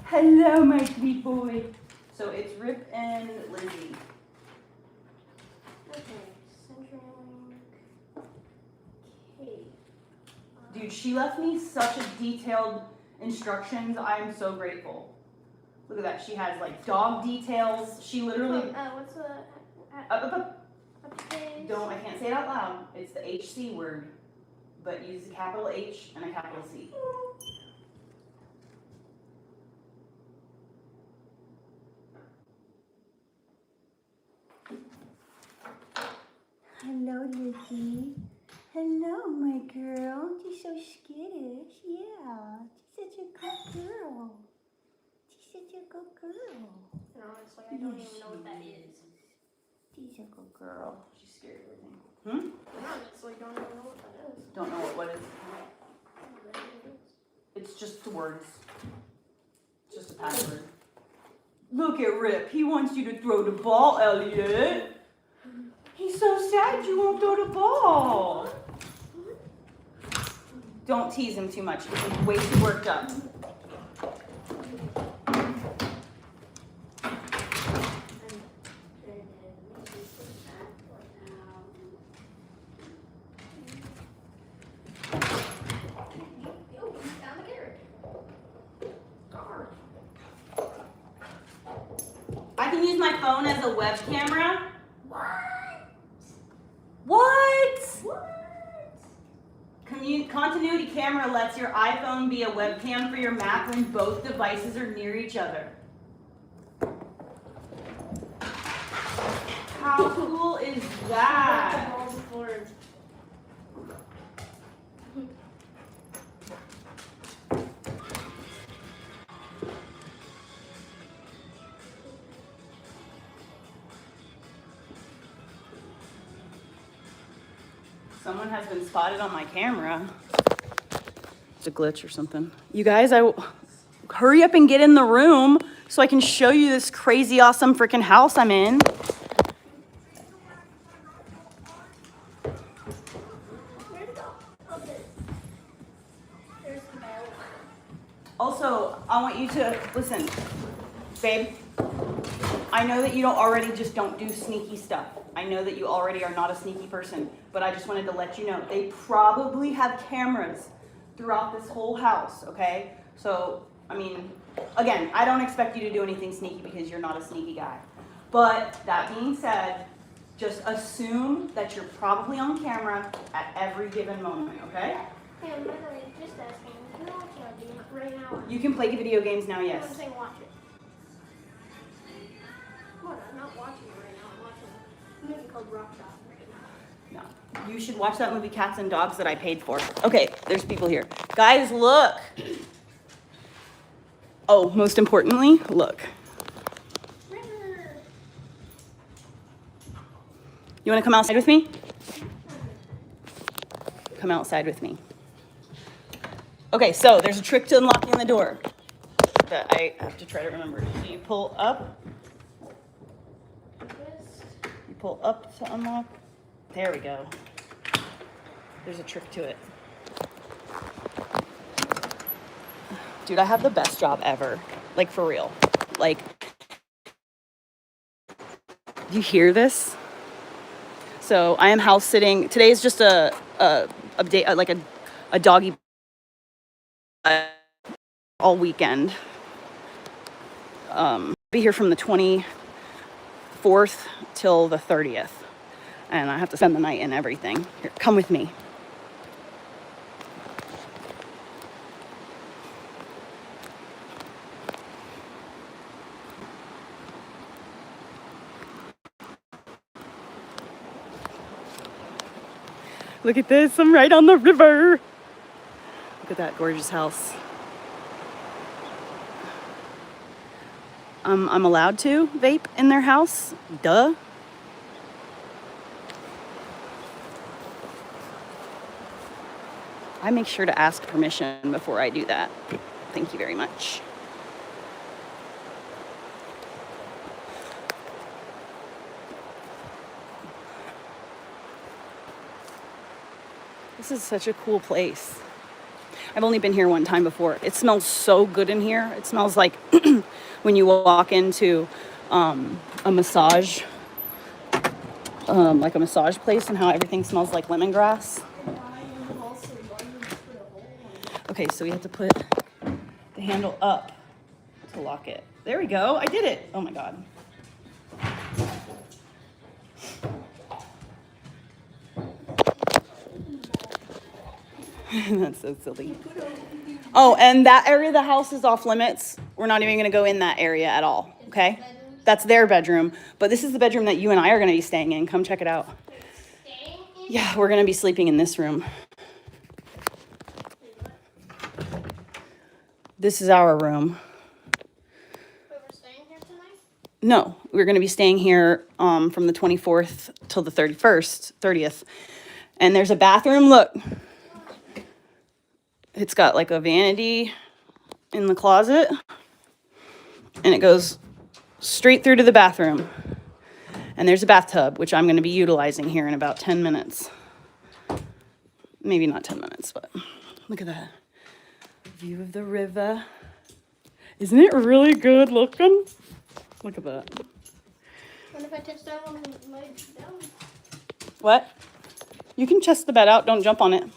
Hello, my sweet boy. So it's Rip and Lizzie. Okay, CenturyLink. Okay. Dude, she left me such a detailed instructions. I am so grateful. Look at that. She has like dog details. She literally. What's the? Don't. I can't say it out loud. It's the HC word, but use a capital H and a capital C. Hello, Lizzie. Hello, my girl. She's so skittish. Yeah. She's such a good girl. She's such a good girl. And honestly, I don't even know what that is. She's a good girl. She's scared of everything. I honestly don't even know what that is. Don't know what is. It's just the words. It's just a password. Look at Rip. He wants you to throw the ball, Elliot. He's so sad you won't throw the ball. Don't tease him too much. He's way too worked up. I can use my phone as a web camera. What? Continuity camera lets your iPhone be a webcam for your Mac when both devices are near each other. How cool is that? Someone has been spotted on my camera. It's a glitch or something. You guys, hurry up and get in the room so I can show you this crazy, awesome freaking house I'm in. Also, I want you to listen, babe. I know that you don't do sneaky stuff. I know that you already are not a sneaky person, but I just wanted to let you know they probably have cameras throughout this whole house, okay? So, I mean, again, I don't expect you to do anything sneaky because you're not a sneaky guy. But that being said, just assume that you're probably on camera at every given moment, okay? Hey, I'm not just asking. Can I watch a game right now? You can play video games now, yes. I'm saying watch it. What? I'm not watching it right now. I'm watching a movie called Rock Shop right now. No. You should watch that movie Cats and Dogs that I paid for. Okay, there's people here. Guys, look. Oh, most importantly, look. You want to come outside with me? Come outside with me. Okay, so there's a trick to unlocking the door that I have to try to remember. So you pull up. You pull up to unlock. There we go. There's a trick to it. Dude, I have the best job ever. Like, for real. Like, do you hear this? So I am house sitting. Today is just a doggy all weekend. Be here from the 24th till the 30th. And I have to spend the night and everything. Here, come with me. Look at this, I'm right on the river. Look at that gorgeous house. I'm allowed to vape in their house, duh. I make sure to ask permission before I do that. Thank you very much. This is such a cool place. I've only been here one time before. It smells so good in here. It smells like when you walk into a massage, like a massage place, and how everything smells like lemongrass. Okay, so we have to put the handle up to lock it. There we go. I did it. Oh my God. That's so silly. Oh, and that area of the house is off limits. We're not even going to go in that area at all, okay? That's their bedroom. But this is the bedroom that you and I are going to be staying in. Come check it out. Yeah, we're going to be sleeping in this room. This is our room. But we're staying here tonight? No, we're going to be staying here from the 24th till the 30th. And there's a bathroom. Look. It's got like a vanity in the closet. And it goes straight through to the bathroom. And there's a bathtub, which I'm going to be utilizing here in about 10 minutes. Maybe not 10 minutes, but look at that. View of the river. Isn't it really good looking? Look at that. What if I touch that one and lay down? What? You can chest the bed out. Don't jump on it.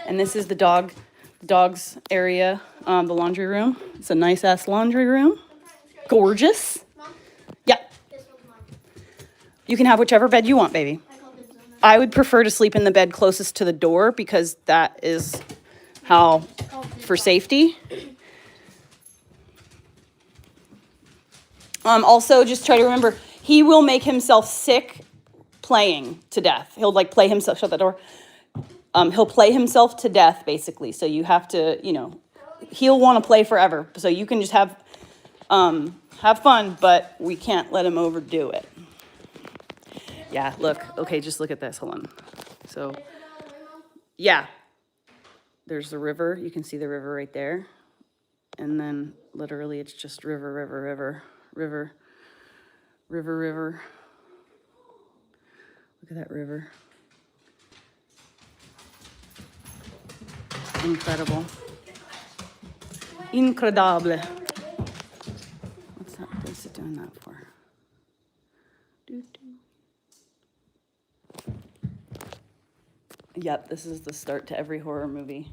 And this is the dog's area, the laundry room. It's a nice ass laundry room. Gorgeous. Mom, Yeah. this one's mine. You can have whichever bed you want, baby. I called it Zona. I would prefer to sleep in the bed closest to the door because that is how, for safety. Also, just try to remember, he will make himself sick playing to death. He'll like play himself, shut that door. He'll play himself to death, basically. So you have to, he'll want to play forever. So you can just have fun, but we can't let him overdo it. Yeah, look. Okay, just look at this. Hold on. So, yeah. There's the river. You can see the river right there. And then literally it's just river, river, river, river, river, river. Look at that river. Incredible. Incredible. What's that? What's it doing that for? Yep, this is the start to every horror movie.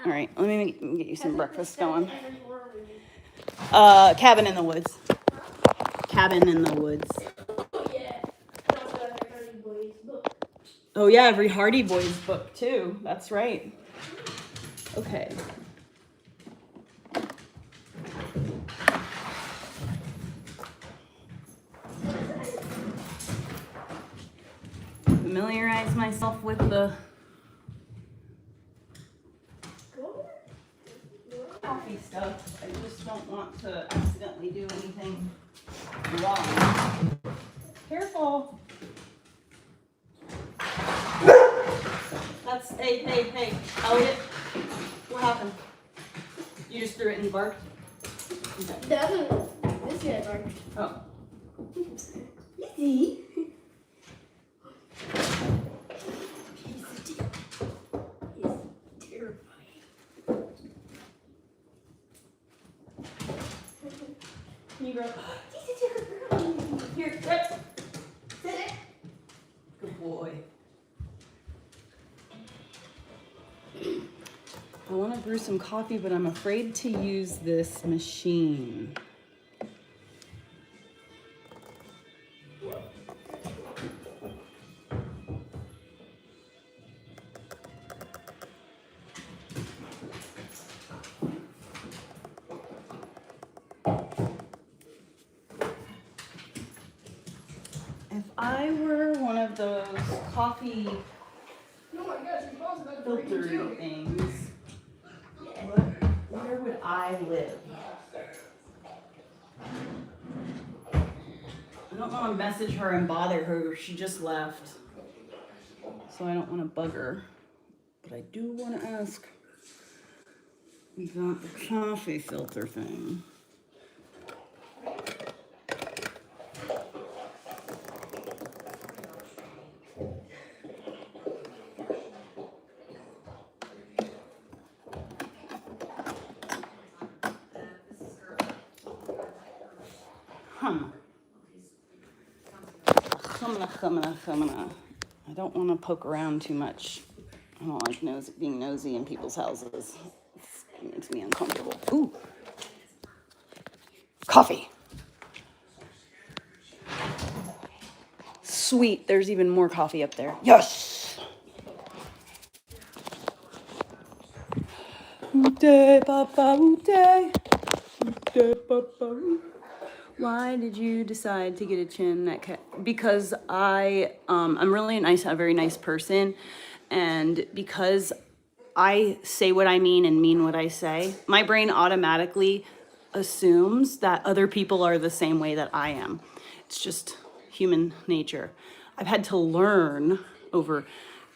All right, let me get you some breakfast going. Cabin in the Woods. Cabin in the Woods. Oh yeah, every Hardy Boys book too. That's right. Okay. Familiarize myself with the coffee stuff. I just don't want to accidentally do anything wrong. Careful. That's, hey, Elliot. What happened? You just threw it and he barked? Okay. This guy barked. Oh. Easy. You go. Here, sit. Sit. Good boy. I want to brew some coffee, but I'm afraid to use this machine. If I were one of those coffee filter things, where would I live? I don't want to message her and bother her. She just left. So I don't want to bug her. But I do want to ask about the coffee filter thing. I don't want to poke around too much. I don't like being nosy in people's houses. It makes me uncomfortable. Ooh. Coffee. Sweet, there's even more coffee up there. Yes! Ute, papa, ute. Ute, papa. Why did you decide to get a chin that because I'm really a very nice person, and because I say what I mean what I say, my brain automatically assumes that other people are the same way that I am. It's just human nature. I've had to learn over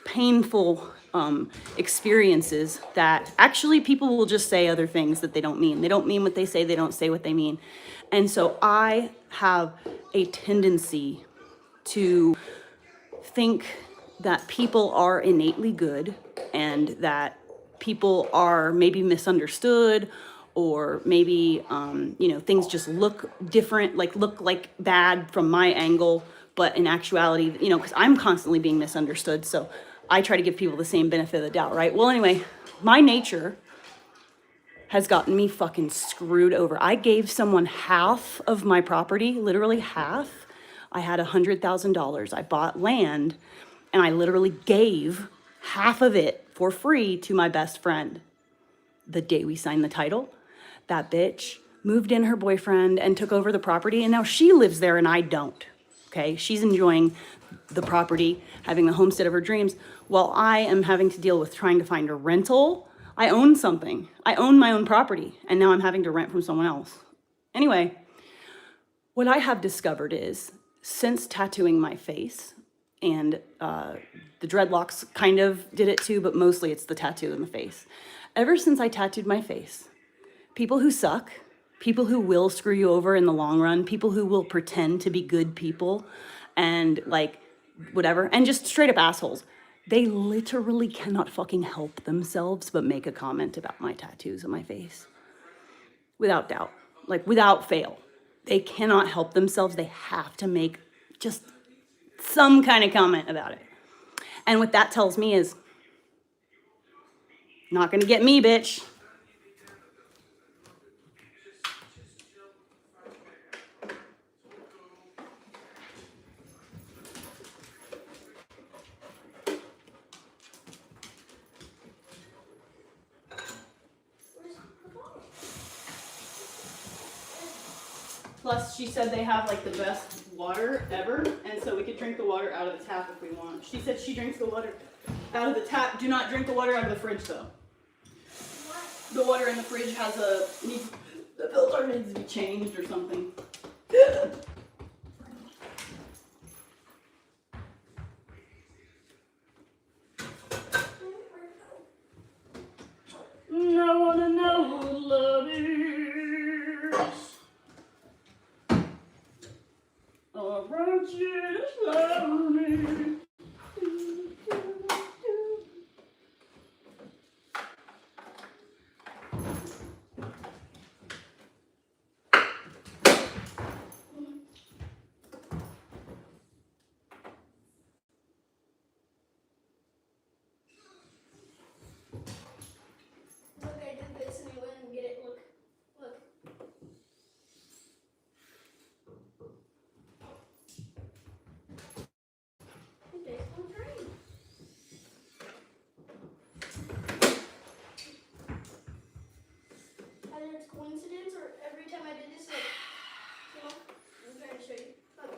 painful experiences that actually people will just say other things that they don't mean. They don't mean what they say, they don't say what they mean. And so I have a tendency to think that people are innately good and that people are maybe misunderstood, or maybe things just look different, look like bad from my angle, but in actuality, because I'm constantly being misunderstood, so I try to give people the same benefit of the doubt, right? Well, anyway, my nature has gotten me fucking screwed over. I gave someone half of my property, literally half. I had $100,000. I bought land, and I literally gave half of it for free to my best friend. The day we signed the title, that bitch moved in her boyfriend and took over the property, and now she lives there and I don't. Okay, she's enjoying the property, having the homestead of her dreams, while I am having to deal with trying to find a rental. I own something. I own my own property, and now I'm having to rent from someone else. Anyway, what I have discovered is, since tattooing my face, and the dreadlocks kind of did it too, but mostly it's the tattoo in the face. Ever since I tattooed my face, people who suck, people who will screw you over in the long run, people who will pretend to be good people and whatever, and just straight up assholes, they literally cannot fucking help themselves but make a comment about my tattoos on my face. Without doubt, without fail. They cannot help themselves. They have to make just some kind of comment about it. And what that tells me is, not gonna get me, bitch. Plus, she said they have the best water ever, and so we could drink the water out of the tap if we want. She said she drinks the water out of the tap. Do not drink the water out of the fridge, though. The water in the fridge has the filter needs to be changed or something. I wanna know what love is. I want you to love me. Look, I did this and I went and get it. Look. Look. Okay, I'm trying. Either it's coincidence or every time I did this, I'm trying to show you. Look.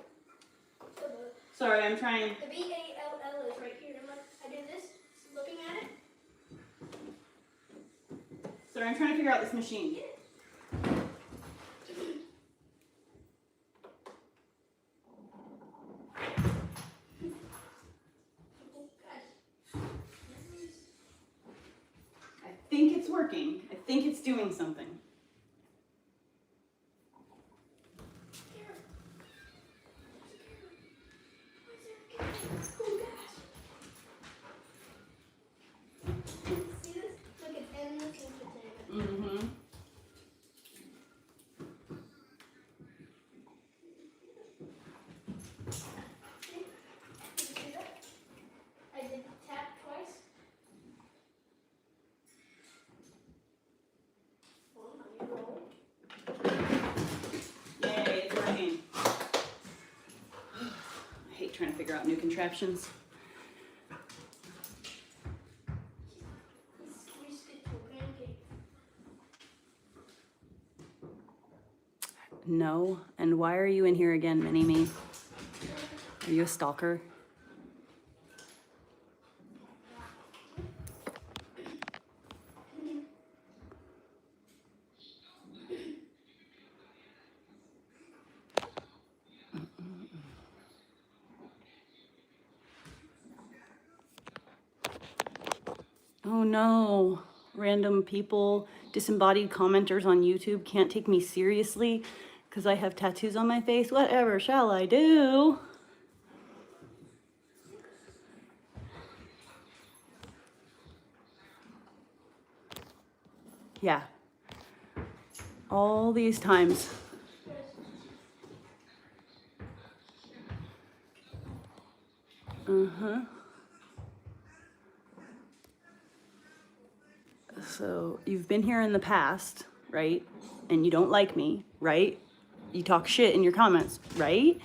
Sorry, I'm trying. The VALL is right here. And look, I did this, looking at it. Sorry, I'm trying to figure out this machine. I think it's working. I think it's doing something. See this? Look, it's endless entertainment. Mm-hmm. figure out new contraptions. No. And why are you in here again, Mini-Me? Are you a stalker? Oh no. Random people, disembodied commenters on YouTube can't take me seriously because I have tattoos on my face. Whatever shall I do? Yeah. All these times. Uh-huh. So you've been here in the past, right? And you don't like me, right? You talk shit in your comments, right?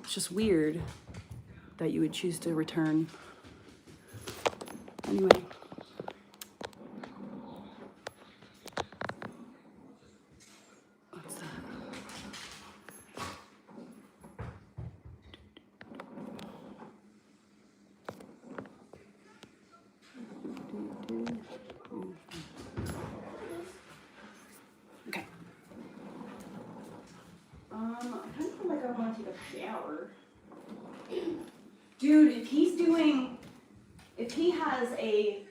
It's just weird that you would choose to return. Anyway. What's that? Okay. I kind of feel like I want to take a shower. Dude, if he has a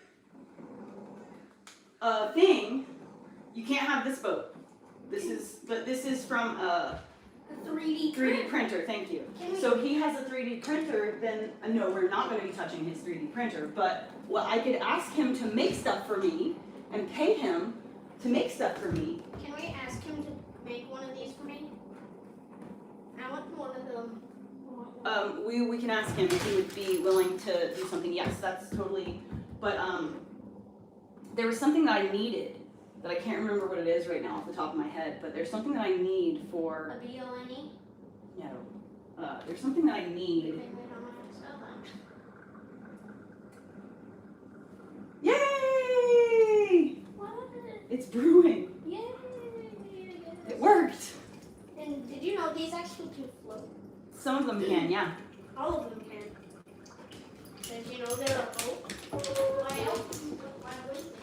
thing, you can't have this boat. This is from a 3D printer, thank you. So he has a 3D printer, then no, we're not going to be touching his 3D printer, but well, I could ask him to make stuff for me and pay him to make stuff for me. Can we ask him to make one of these for me? I want one of them. We can ask him if he would be willing to do something. Yes, that's totally, but there was something that I needed that I can't remember what it is right now off the top of my head, but there's something that I need for... A BLNE? No. There's something that I need. Maybe we don't know how to spell that. Yay! What? It's brewing. Yay! It worked. And did you know these actually can float? Some of them can, yeah. All of them can. Did you know they're a boat? Why else? Why wouldn't they?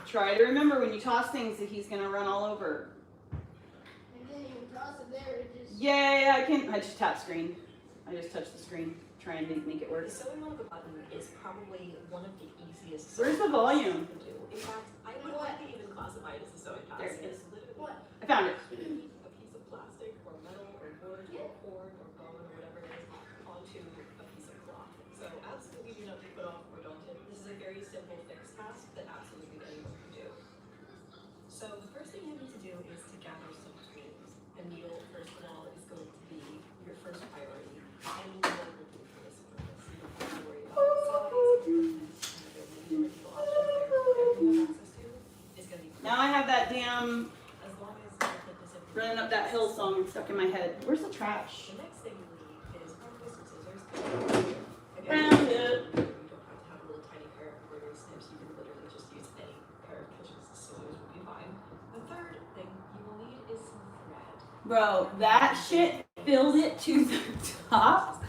Try to remember when you toss things that he's gonna run all over. I didn't even toss it there. It just... Yay, I just tap screen. I just touched the screen. Try and make it work. The sewing on the button is probably one of the easiest. Where's the volume? To do. In fact, I would hardly even classify it as a sewing task. There it is. It's literally What? I found it. a piece of plastic or metal or wood or cord or bone or whatever it is onto a piece of cloth. So absolutely do not be put off or daunted. This is a very simple fixed task that absolutely anyone can do. So the first thing you need to do is to gather some tools. A needle, first of all, is going to be your first priority. Any needle will do for this purpose. You don't have to worry about the size or the needle options there. Everything you have access to is going to be Now I have that damn as long as the clip is in running up that hill song stuck in my head. Where's the trash? The next thing you need is probably some scissors. Found it. You don't have to have a little tiny pair of embroidery snips. You can literally just use any pair of kitchen scissors will be fine. The third thing you will need is some thread. Bro, that shit filled it to the top.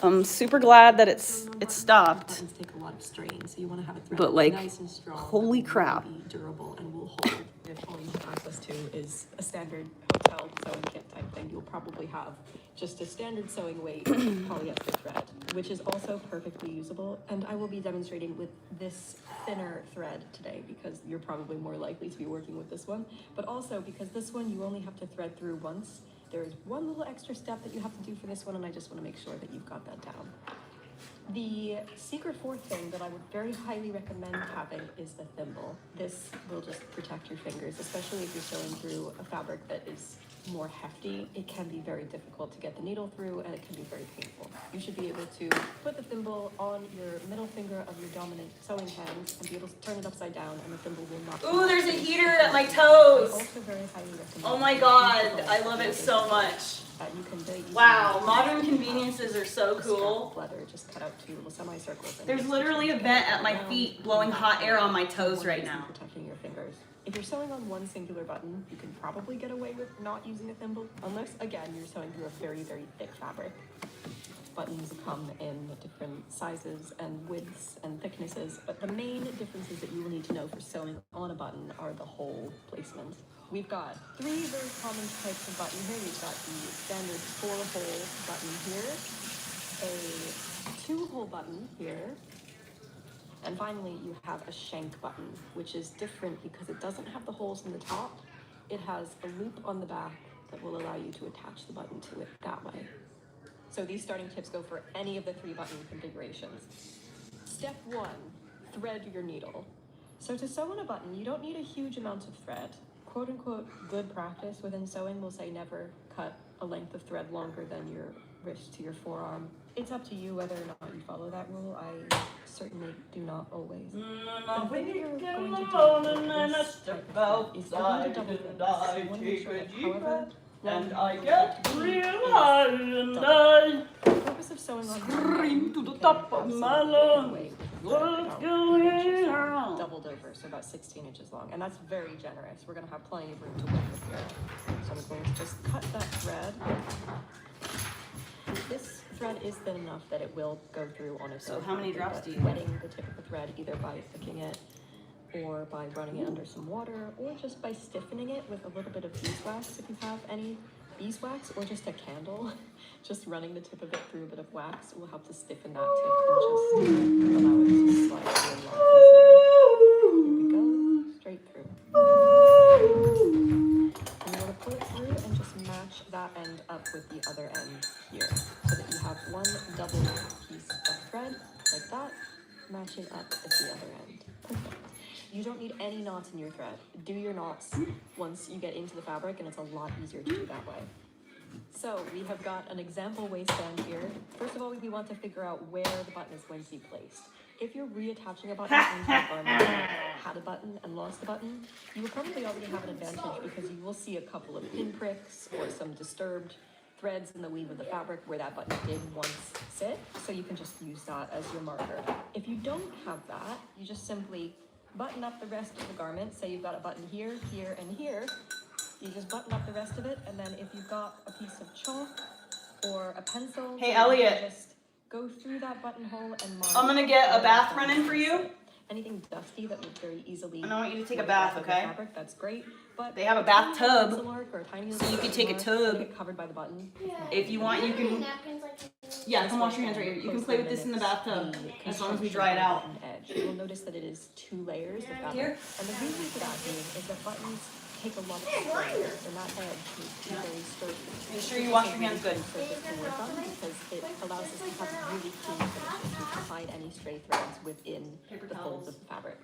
I'm super glad that it's stopped. Buttons take a lot of strain, so you want to have a thread But, like, nice and strong, holy crap. be durable, and will hold. If all you have access to is a standard hotel tell sewing kit type thing, you'll probably have just a standard sewing weight polyester thread, which is also perfectly usable. And I will be demonstrating with this thinner thread today because you're probably more likely to be working with this one, but also because this one you only have to thread through once. There is one little extra step that you have to do for this one, and I just want to make sure that you've got that down. The secret fourth thing that I would very highly recommend having is a thimble. This will just protect your fingers, especially if you're sewing through a fabric that is more hefty. It can be very difficult to get the needle through, and it can be very painful. You should be able to put the thimble on your middle finger of your dominant sewing hand and be able to turn it upside down, and the thimble will not. Ooh, there's a heater at my I toes. also very highly recommend. Oh my god, I love it so much. You can very easily Wow, modern conveniences are so cool. leather, just cut out two little semicircles. and There's just literally a stitch vent it at my around. feet blowing hot air on my toes One right reason now. Protecting your fingers. If you're sewing on one singular button, you can probably get away with not using a thimble, unless, again, you're sewing through a very, very thick fabric. Buttons come in different sizes and widths and thicknesses, but the main differences that you will need to know for sewing on a button are the hole placement. We've got three very common types of button here. We've got the standard 4-hole button here, a 2-hole button here, and finally you have a shank button, which is different because it doesn't have the holes in the top. It has a loop on the back that will allow you to attach the button to it that way. So these starting tips go for any of the 3 button configurations. Step 1, thread your needle. So to sew on a button, you don't need a huge amount of thread. Quote unquote good practice within sewing will say never cut a length of thread longer than your wrist to your forearm. It's up to you whether or not you follow that rule. I certainly do not always. The thing that you're going to do with this type of thread is you're going to double things. So you want to make sure that however And I get real high and I the purpose of sewing on scream to the top of my lungs. What's going on? Doubled over, so about 16 inches long, and that's very generous. We're going to have plenty of room to work with here. So I'm going to just cut that thread. This thread is thin enough that it will go through on its own. So how many drops but do you wetting the tip of the thread either by thicking it or by running it under some water, or just by stiffening it with a little bit of beeswax if you have any beeswax, or just a candle. Just running the tip of it through a bit of wax will help to stiffen that tip and just allow it to slide through a lot easier. Here we go, straight through. And you want to pull it through and just match that end up with the other end here, so that you have one double piece of thread like that, matching up at the other end. Perfect. You don't need any knots in your thread. Do your knots once you get into the fabric, and it's a lot easier to do that way. So we have got an example waistband here. First of all, we want to figure out where the button is going to be placed. If you're reattaching a button into a garment that had a button and lost the button, you will probably already have an advantage because you will see a couple of pinpricks or some disturbed threads in the weave of the fabric where that button did once sit, so you can just use that as your marker. If you don't have that, you just simply button up the rest of the garment. Say you've got a button here, here, and here. You just button up the rest of it, and then if you've got a piece of chalk or a pencil, Hey, you Elliot. can just go through that buttonhole and mark. I'm gonna get a bath run in for you. Anything dusty that would very easily. And I want you to take a work bath, off of the okay? fabric, that's great, but They have a if you have bathtub, pencil mark or a tiny so you little could take a pencil mark, tub. get covered by the button. If you want, you can. Yeah, come wash your hands right here. You can play with this in the bathtub as long as we dry it out. Edge. You will notice that it is 2 layers of fabric. Here. And the reason for that is that buttons take a lot of strength, and that edge needs to be very sturdy. Make sure you wash your hands good. Surface to work on because it allows us to have really clean finishes. We can hide any stray threads within Paper the towels. folds of the fabric.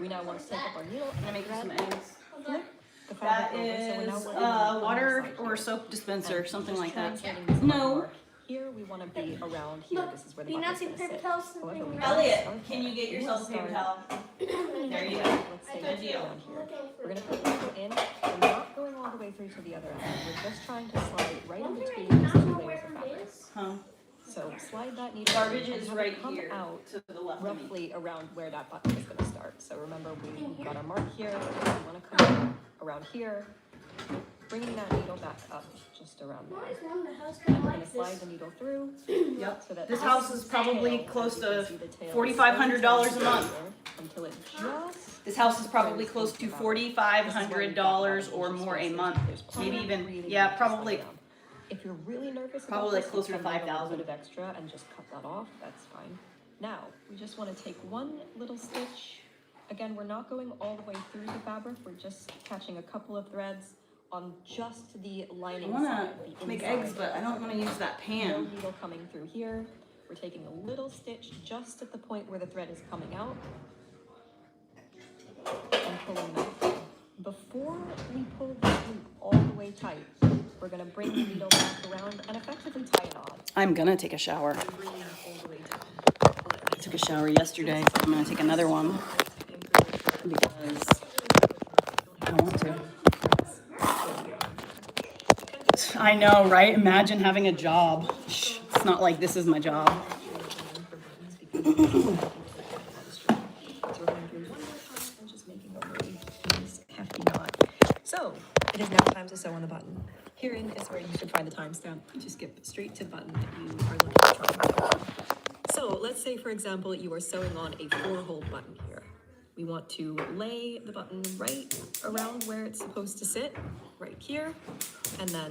We now want to take up our needle I'm gonna and make you some thread, eggs. flip the That fabric over. So we're now is working on the water side or here. soap dispenser, And something just like that. translating this No. mark. Here we want to be around here. This is where the You're button not is taking going to paper sit. towels? However, we Elliot, start can you there. get We yourself a will paper start towel? There you go. Let's say Good deal. down here. We're going to put the needle in. We're not going all the way through to the other end. We're just trying to slide right in between these 2 layers of fabric. Huh? So slide that needle Garbage in and is have right it come here out to the left of me. roughly around where that button is going to start. So remember, we've got our mark here. We want to come around here. bringing that needle back up just around I there. always wanted a house And kind of we're going like to slide this. the needle through. Yep. So that This house is probably tail, close as you can to see, the tail is $4,500 a month. until it just This house is probably goes close into to the fabric. $4,500 or more a month. Maybe even, yeah, probably. If you're really nervous Probably about this, closer to you can leave a little 5,000. bit of extra and just cut that off. That's fine. Now, we just want to take one little stitch. Again, we're not going all the way through the fabric. We're just catching a couple of threads on just the lining I side, want the to make inside. eggs, but I don't want to use that No pan. needle coming through here. We're taking a little stitch just at the point where the thread is coming out and pulling that through. Before we pull the loop all the way tight, we're going to bring the needle back around and effectively tie a knot. I'm gonna take a shower. Bring that all the way down. I took a shower yesterday. I'm gonna take another one because I want to. I know, right? Imagine having a job. It's not like this is my job. So, it is now time to sew on the button. Herein is where you should find the timestamp to skip straight to the button that you are looking for. So, let's say, for example, you are sewing on a 4-hole button here. We want to lay the button right around where it's supposed to sit, right here, and then,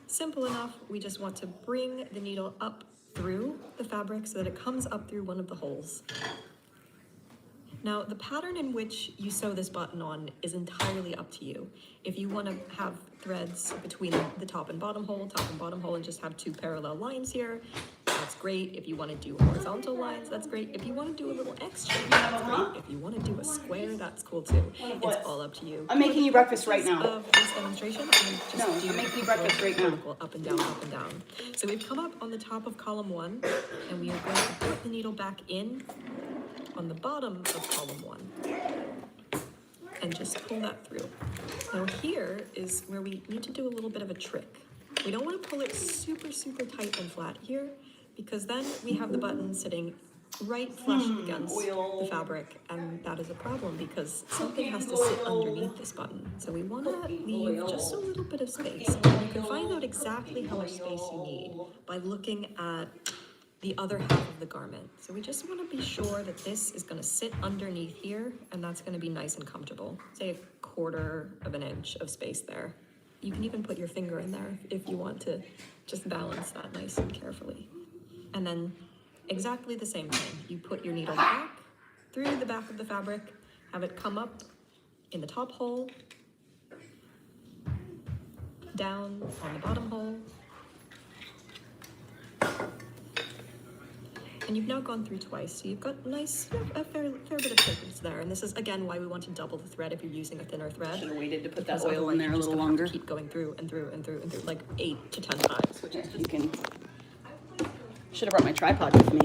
simple enough, we just want to bring the needle up through the fabric so that it comes up through one of the holes. Now, the pattern in which you sew this button on is entirely up to you. If you want to have threads between the top and bottom hole, and just have 2 parallel lines here, that's great. If you want to do horizontal lines, that's great. If you want to do a little extra, that's great. If you want to do a square, that's cool too. It's all up to you. I'm making you breakfast right now. Of this demonstration, I'm just No, I'm do making you breakfast right now. vertical up and down, up and down. So we've come up on the top of column 1, and we are going to put the needle back in on the bottom of column 1 and just pull that through. Now here is where we need to do a little bit of a trick. We don't want to pull it super, super tight and flat here because then we have the button sitting right flush against the fabric, and that is a problem because something has to sit underneath this button. So we want to leave just a little bit of space. And you can find out exactly how much space you need by looking at the other half of the garment. So we just want to be sure that this is going to sit underneath here, and that's going to be nice and comfortable. Say 1/4 of an inch of space there. You can even put your finger in there if you want to just balance that nice and carefully. And then exactly the same thing. You put your needle back through the back of the fabric, have it come up in the top hole, down on the bottom hole, and you've now gone through twice, so you've got a fair bit of thickness there. And this is, again, why we want to double the thread if you're using a thinner thread. Should have waited to put because that oil in there a otherwise little you're just longer. gonna have to keep going through and through and through and through, like 8 to 10 times, which is You just... can. Should have brought my tripod with me.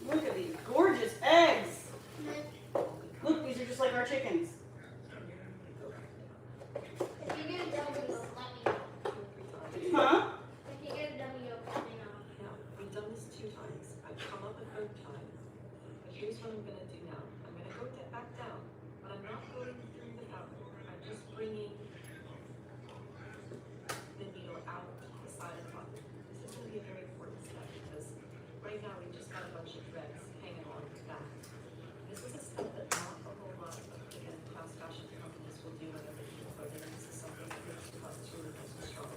Look at these gorgeous eggs. Look, these are just like our chickens. If you get a dummy yolk, let me know. Huh? If you get a dummy yolk, let me know. Now, we've done this 2 times. I've come up a 3rd time. But here's what I'm gonna do now. I'm gonna go back down, but I'm not going through the fabric. I'm just bringing the needle out the side of the button. This is gonna be a very important step because right now we've just got a bunch of threads hanging on the back. This is a step that not a whole lot of, again, fast fashion companies will do whenever people are in. This is something that makes us really nice and strong.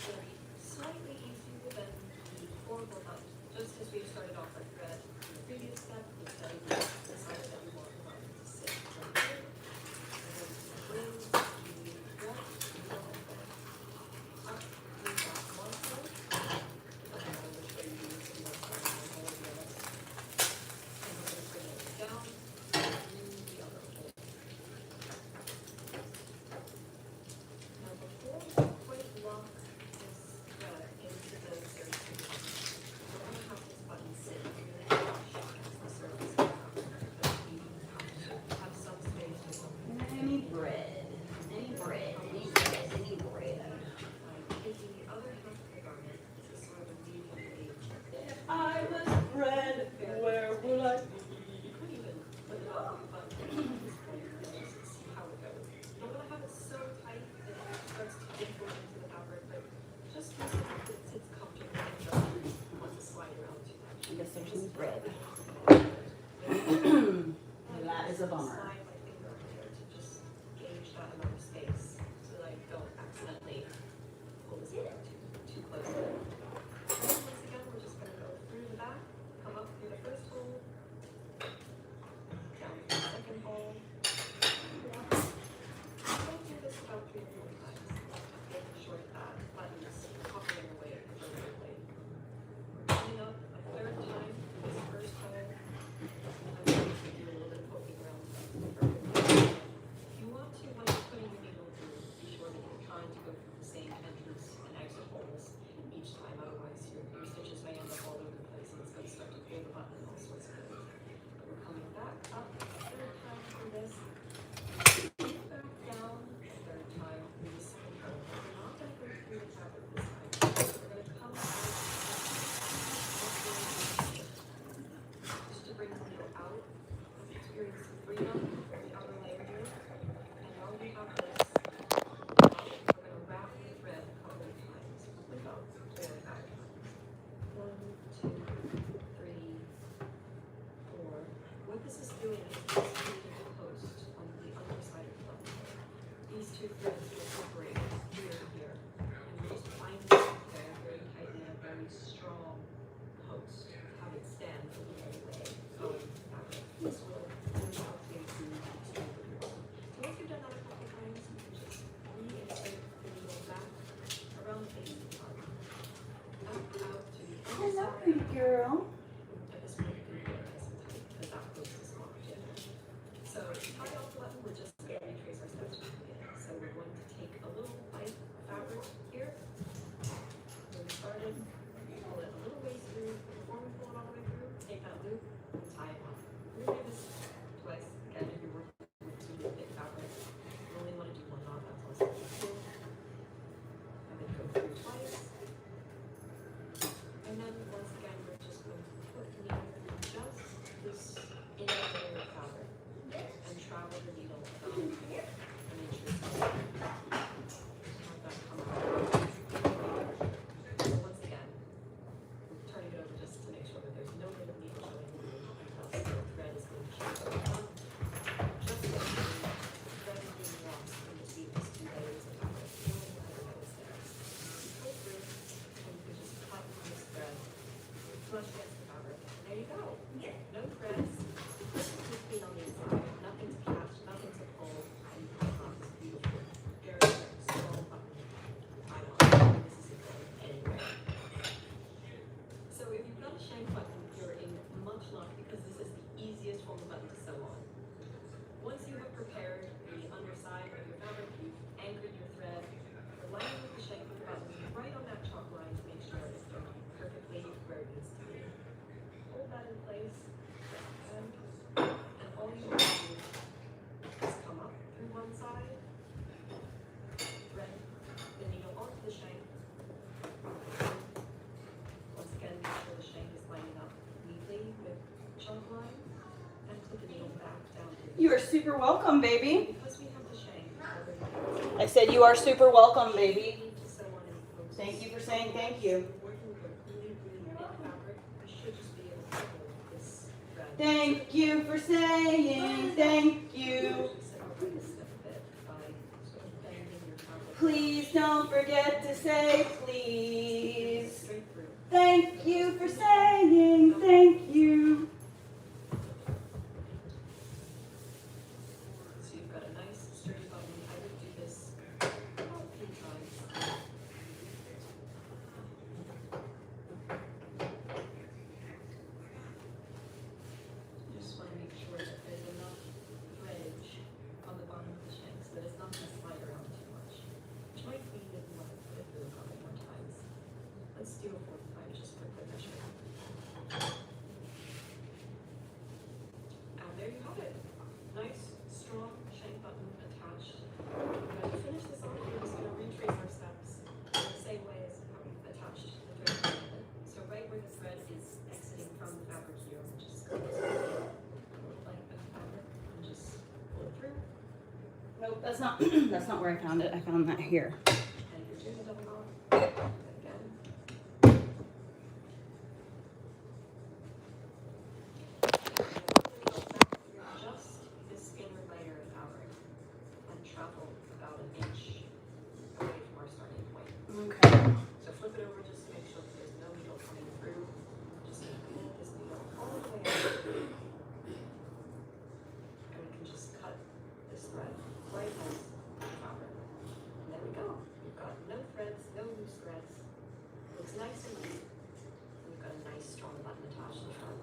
is going to be slightly easier than the horrible button. Just as we started off our thread in the previous step, we decided that we want the button to sit right here. And then bring the thread, needle, and thread up through that one hole. Depending on which way you use it, you want to start on one hole or the other. And we're going to bring it down through the other hole. Now before we quite lock this thread into the surface, we're going to have this button sit really flush against the surface of the fabric. But we have some space to work with. Any bread, any bread, any bread, any bread. Taking the other half of the garment to sort of alleviate If I was bread, where would I be? you could even put it on your button at this point and just see how it goes. You don't want to have it so tight that it starts to input into the fabric, but just so that it sits comfortably and doesn't want to slide around too much. I guess there's some bread. That is a bummer. Slide my finger over here to just gauge that amount of space so that I don't accidentally pull this thing too close. And once again, we're just going to go through the back, come up through the first hole, down through the second hole. We'll do this about 3 or 4 times, making sure that button is hovering away appropriately. We're coming up a third time through this first hole. I'm going to do a little bit of poking around. If you want to, when you're putting your needle through, be sure that you're trying to go through the same entrance and exit holes each time, otherwise your stitches may end up all over the place and it's going to start to pull the button and all sorts of things. But we're coming back up a third time through this, back down a third time through the second hole. We're not going to go through the fabric this time. We're going to come out just to bring the needle out, experience some freedom from the outer layer here. And while we have this, we're going to wrap the thread a couple of times. We go 4 or 5 times. 1, 2, 3, 4. What this is doing is it's creating a post on the underside of the button. These 2 threads will separate here and here. And we're just binding it there very tightly in a very strong post to have it stand a little way going fabric. This will help you to extend the needle. So once you've done that a couple times, you can just reinsert the needle back around the base of the button. Up, out to the Hello, underside. pretty girl. At this point, you can do it nice and tight because that post is locked in. So to tie off the button, we're just going to retrace our steps from the beginning. So we're going to take a little bite of fabric here. Where we started, pull it a little ways through before we pull it all the way through. Take that loop and tie it off. We're going to do this twice. Again, if you're working with 2 thick fabric, you only want to do 1 knot. That's also cool. And then go through twice. And then once again, we're just going to put the needle through just this inner layer of fabric and travel the needle about an inch or so. Have that come out. So once again, we're turning it over just to make sure that there's no bit of needle showing through, else the thread is going to keep going on. Just so the thread is being lost in between these 2 layers of fabric. You don't want to know it's there. Pull through, and you can just cut on this thread, flush against the fabric, and there you go. No threads, just clean on the inside, nothing to catch, nothing to pull, and you have this beautiful, very, very small button tied on. This isn't going anywhere. So if you've got a shank button, you're in much luck because this is the easiest form of button to sew on. Once you have prepared the underside of your fabric, you've anchored your thread, you're lining with the shank of the button right on that chalk line to make sure it's going perfectly where it needs to be. Hold that in place, and all you want to do is come up through one side, thread the needle onto the shank. Once again, make sure the shank is lining up neatly with chalk line, and put the needle back down. You are super welcome, baby. Because we have the shank I said you are super welcome, baby. need to sew on any posts. Thank you for saying thank you. Working with a really, really thick fabric, you should just be able to hold this thread. Thank you for saying thank you. Set up like a step bit by sort of bending your fabric. Please don't forget to say please. Straight through. Thank you for saying thank you. So you've got a nice straight button. I would do this about 3 times. You just want to make sure that there's enough threadage on the bottom of the shank so that it's not going to slide around too much. Which might mean that you want to put it through a couple more times. Let's do a 4th time just for good measure. And there you have it. Nice, strong shank button attached. Now to finish this off, we're just going to retrace our steps in the same way as how we've attached the thread to the end. So right where the thread is exiting from the fabric here, just go like the fabric and just pull it through. Nope, that's not that's not where I found it. I found that here. And if you're doing a double knot, again. Just this inner layer of fabric and travel about an inch away from our starting point. Okay. So flip it over just to make sure that there's no needle coming through. Just pull this needle all the way out. And we can just cut this thread right as the fabric. And there we go. We've got no threads, no loose threads. Looks nice and neat. And we've got a nice strong button attached in front.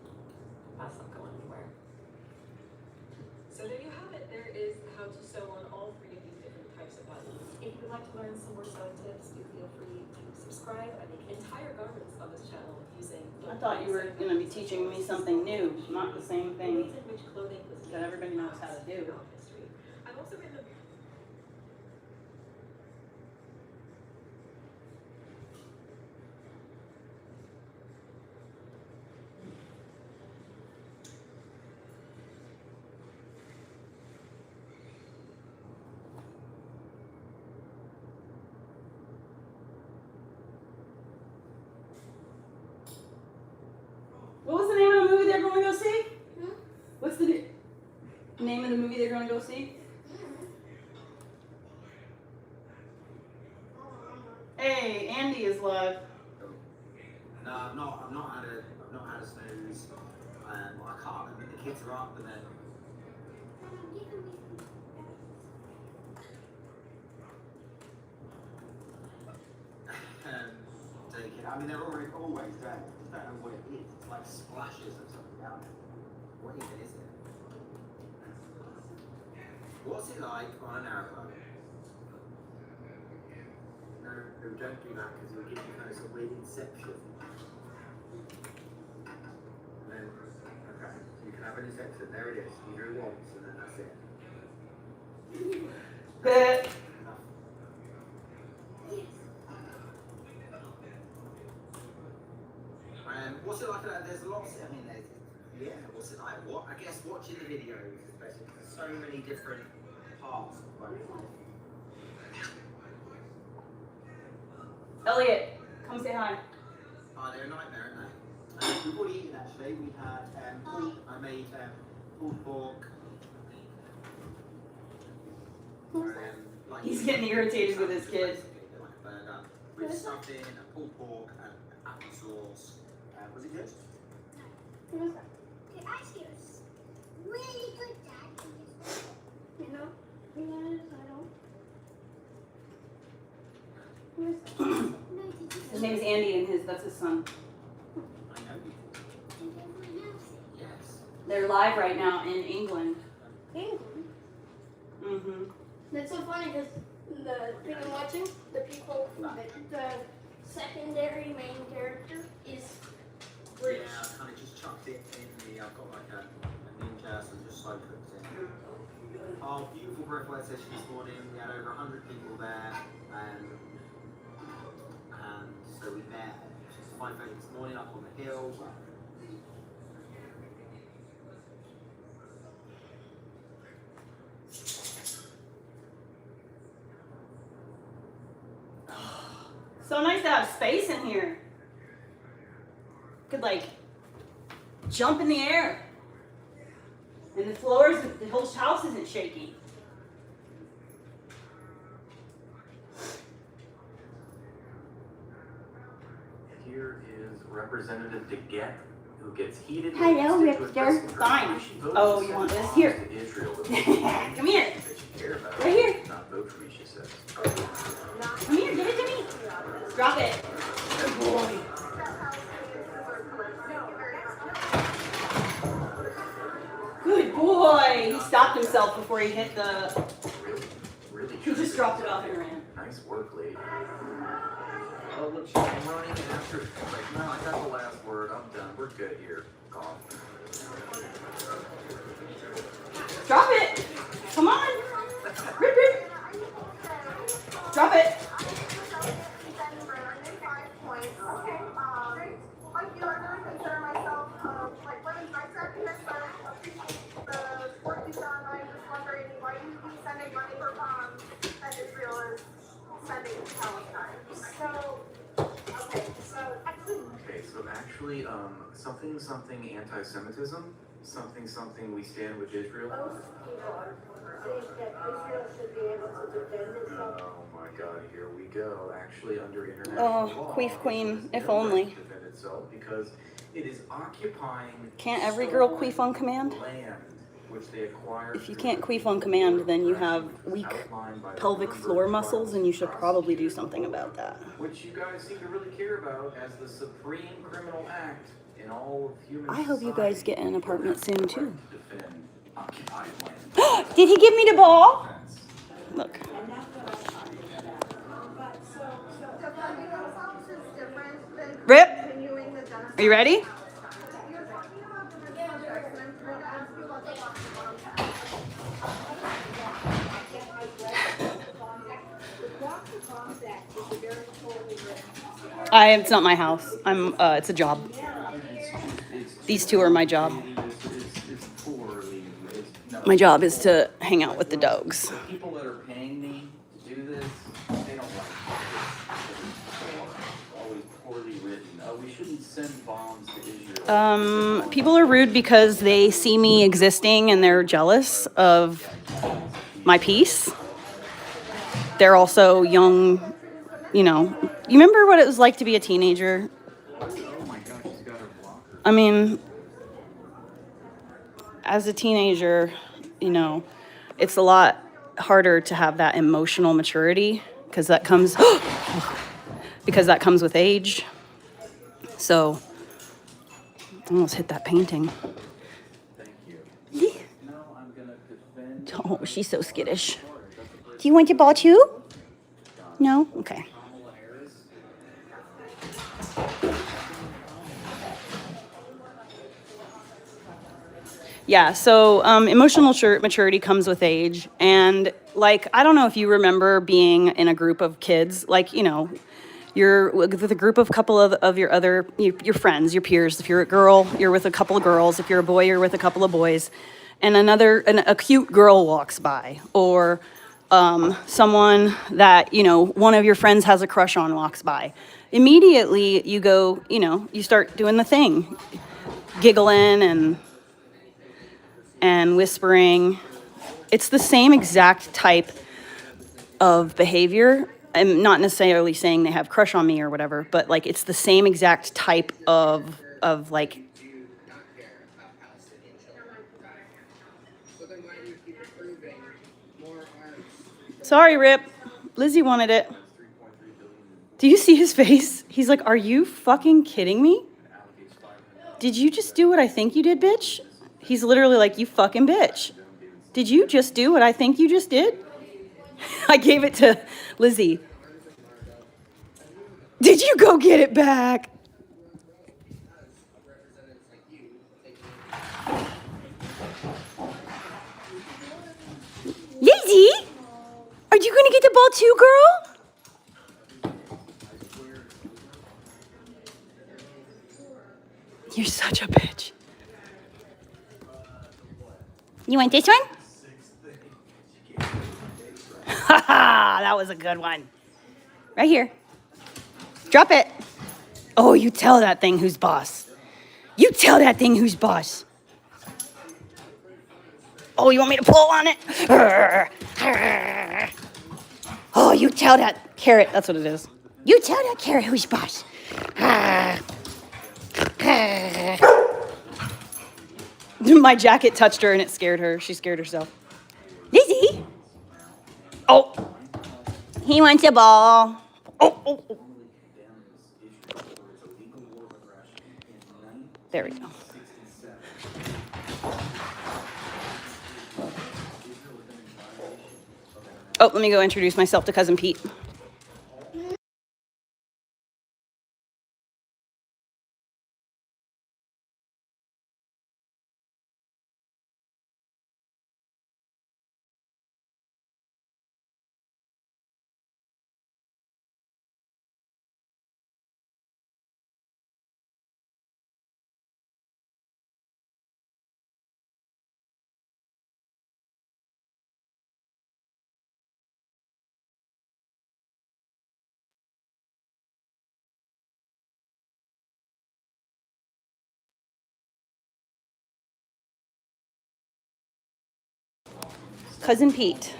That's not going anywhere. So there you have it. There is how to sew on all 3 of these different types of buttons. If you would like to learn some more sewing tips, do feel free to subscribe. I make entire garments on this channel using. I thought you were going to be teaching me something new, not the same the thing ways in which clothing was that everybody knows how to do. throughout history. I've also written a What was the name of the movie they're going to go see? Hmm? What's the name of the movie they're going to go see? Hey, Andy is live. No, I've not had a snooze. I can't. The kids are up, and then take it. I mean, they're always there. I just don't know what it is. It's like splashes of something down there. What even is it? What's it like on an aeroplane? No, don't do that because it'll give you kind of some weird inception. And then, okay, so you can have an inception. There it is. You do it once, and then that's it. Enough. What's it like? There's lots. I mean, yeah. What's it like? What? I guess watching the videos, especially, there's so many different parts of both. Elliot, come say hi. Oh, they're a nightmare, aren't they? We've already eaten actually. We had pork. I made pulled pork. Like He's getting irritated with his kids. Like a burger with stuffing, a pulled pork, and applesauce. Was it good? What was that? The ice here is really good, Dad. You know? You know, I don't. What is that? No, did you His name's Andy, and that's his son. I know you. Did everyone else? Yes. They're live right now in England. England. Mm-hmm. That's so funny because the thing I'm watching, the people, the secondary main character is British. Yeah, I kind of just chucked it in the. I've got like a ninja, so just slow cooked it. Oh, beautiful breathwork session this morning. We had over 100 people there, and so we met. It was 5:30 this morning up on the hill. So nice to have space in here. Could like jump in the air. And the floors, the whole house isn't shaking. Representative DeGette, who gets heated. Hello, Ripster. Fine. Oh, you want this? Here. Come here. Right here. Not vote for me, she says. Come here, give it to me. Drop it. Good boy. Good boy. He stopped himself before he hit the... Really He just dropped it off and ran. Nice work, lady. Oh, look, she's running after. Like, no, I got the last word. I'm done. We're good here. Gone. Drop it. Come on. Rip, rip. Drop it. Okay, so actually, something anti-Semitism, something we stand with Israel. Most people think that Israel should be able to defend itself. Oh my God, here we go. Actually, under international law, Queef Queen, Israel if has only. to defend itself because it is occupying. Can't every girl queef on command? Land, which they acquired. If you can't queef on command, then you have weak pelvic floor muscles, and you should probably do something about that. Which you guys seem to really care about as the supreme criminal act in all of human I hope you guys get an apartment soon, too. Defend occupied land. Did he give me the ball? Look. Rip, are you ready? It's not my house. It's a job. These two are my job. My job is to hang out with the dogs. People that are paying me to do this, they don't like it. Always poorly written. We shouldn't send bombs to Israel. People are rude because they see me existing and they're jealous of my peace. They're also young, you remember what it was like to be a teenager? Oh my gosh, she's got her blocker. I mean, as a teenager, it's a lot harder to have that emotional maturity because that comes with age. So, I almost hit that painting. Thank you. No, I'm gonna defend. Oh, she's so skittish. Do you want your ball too? No? Okay. Yeah, so emotional maturity comes with age. And, I don't know if you remember being in a group of kids, you're with a group of couple of your friends, your peers. If you're a girl, you're with a couple of girls. If you're a boy, you're with a couple of boys. And a cute girl walks by. Or someone that, one of your friends has a crush on walks by. Immediately, you go, you start doing the thing. Giggling and whispering. It's the same exact type of behavior. I'm not necessarily saying they have crush on me or whatever, but it's the same exact type of Sorry, Rip. Lizzie wanted it. Do you see his face? He's like, are you fucking kidding me? Did you just do what I think you did, bitch? He's literally like, you fucking bitch. Did you just do what I think you just did? I gave it to Lizzie. Did you go get it back? Lizzie? Are you gonna get the ball too, girl? You're such a bitch. You want this one? Haha, that was a good one. Right here. Drop it. Oh, you tell that thing who's boss. You tell that thing who's boss. Oh, you want me to pull on it? Oh, you tell that carrot. That's what it is. You tell that carrot who's boss. My jacket touched her and it scared her. She scared herself. Lizzie! Oh! He wants a ball. Oh. There we go. Oh, let me go introduce myself to Cousin Pete. Cousin Pete.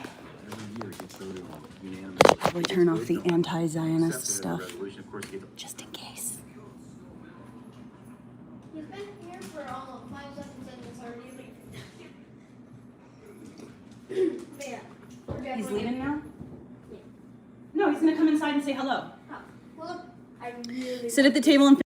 Probably turn off the anti-Zionist stuff, just in case. He's been here for almost 5 seconds and it's already leaving. But yeah, we're He's definitely leaving now? Yeah. No, he's gonna come inside and say hello. Oh, well, I really Sit at the table and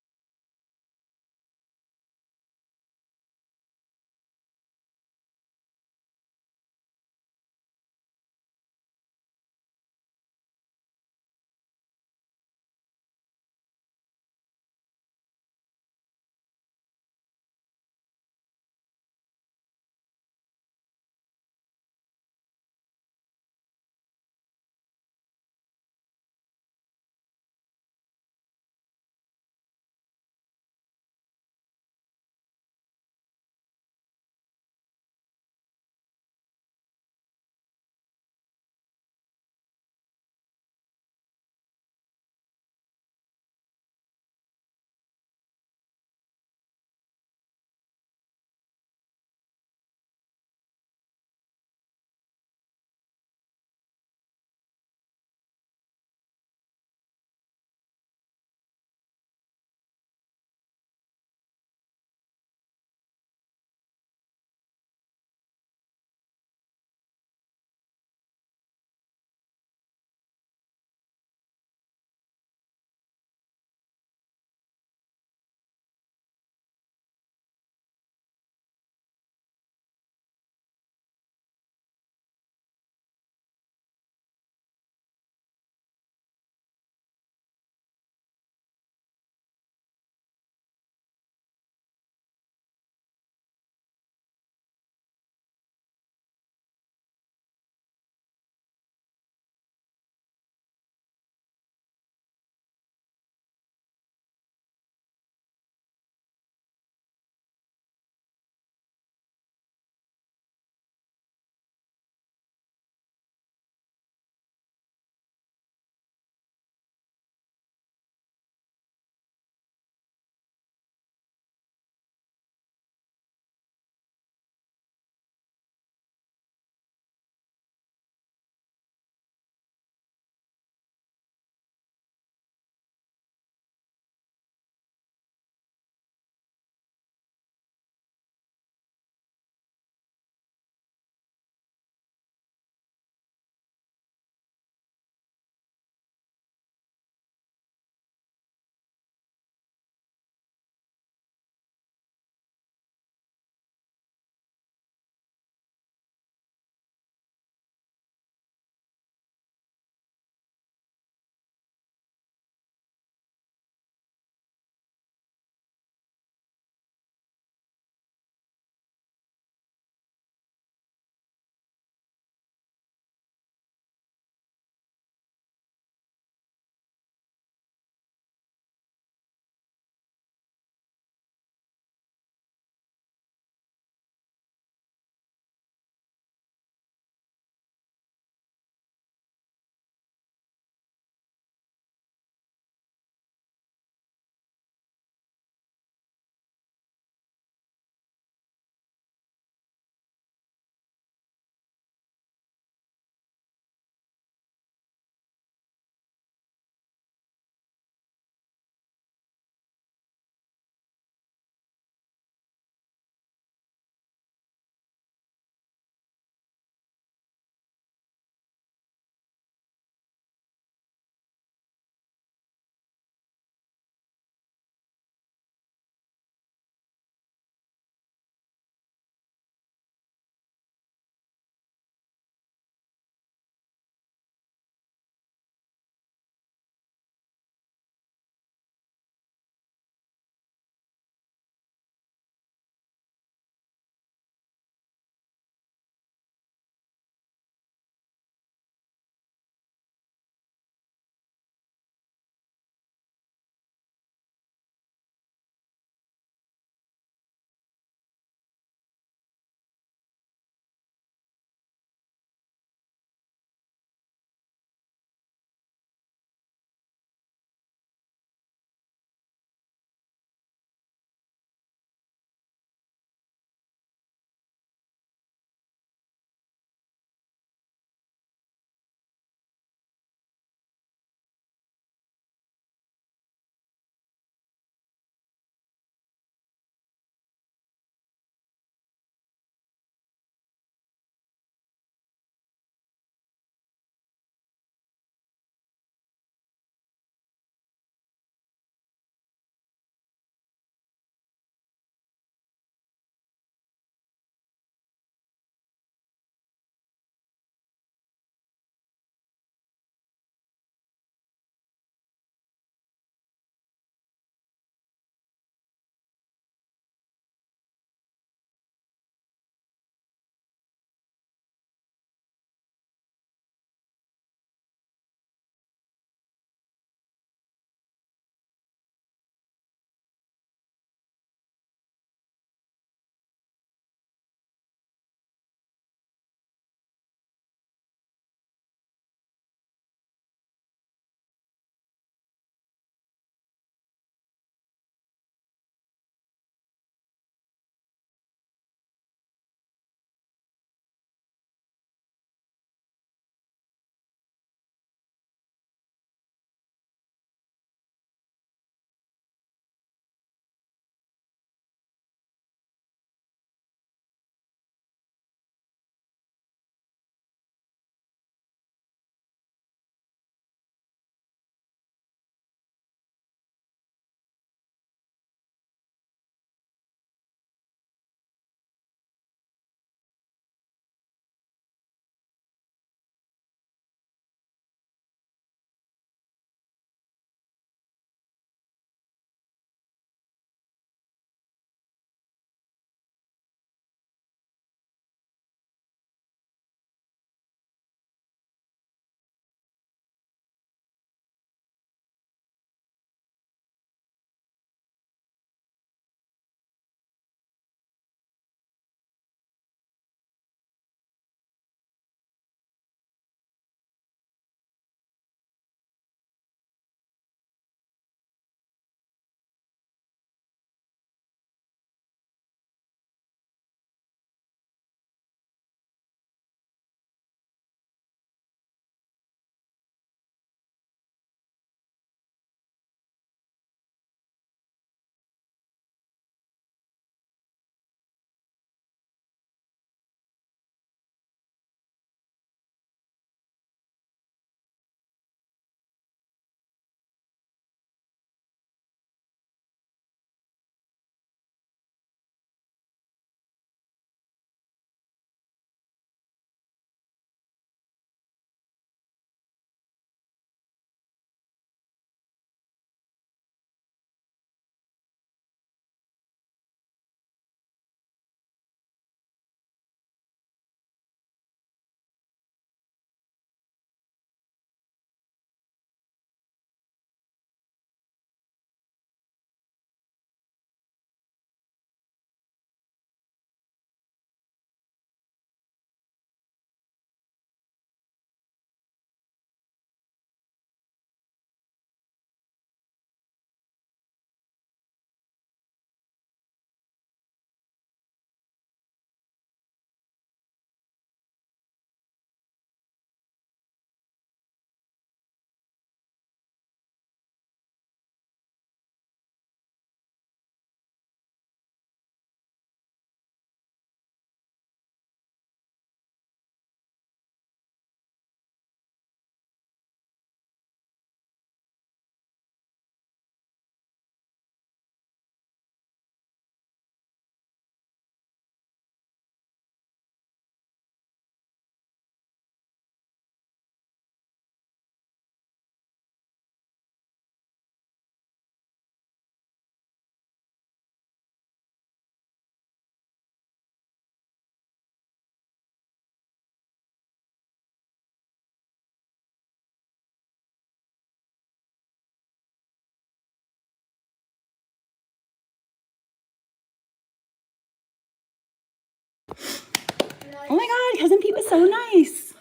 Oh my God, Cousin Pete was so nice.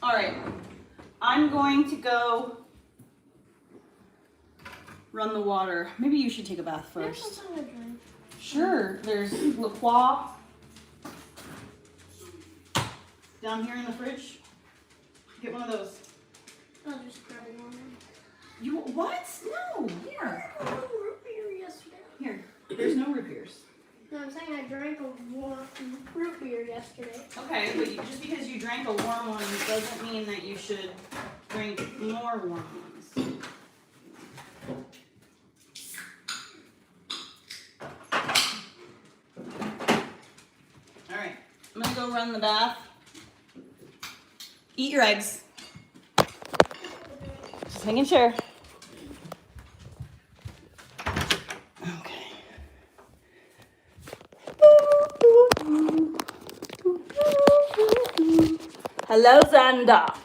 All right, I'm going to go run the water. Maybe you should take a bath There's first. something to drink. Sure, there's La Croix down here in the fridge. Get one of those. I'll just grab one. You what? No, here. I had root beer yesterday. Here, there's no root beers. No, I'm saying I drank a warm root beer yesterday. Okay, but just because you drank a warm one doesn't mean that you should drink more warm ones. All right, I'm gonna go run the bath. Eat your eggs. Just making sure. Okay. Hello, Xander.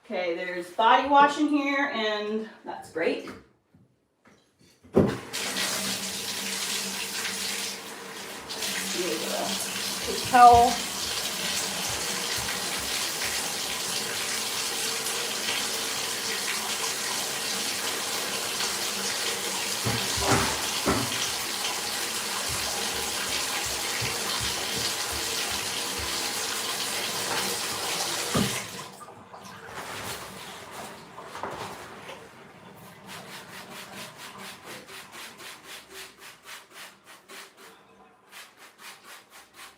Okay, there's body wash in here, and that's great. Here's a towel.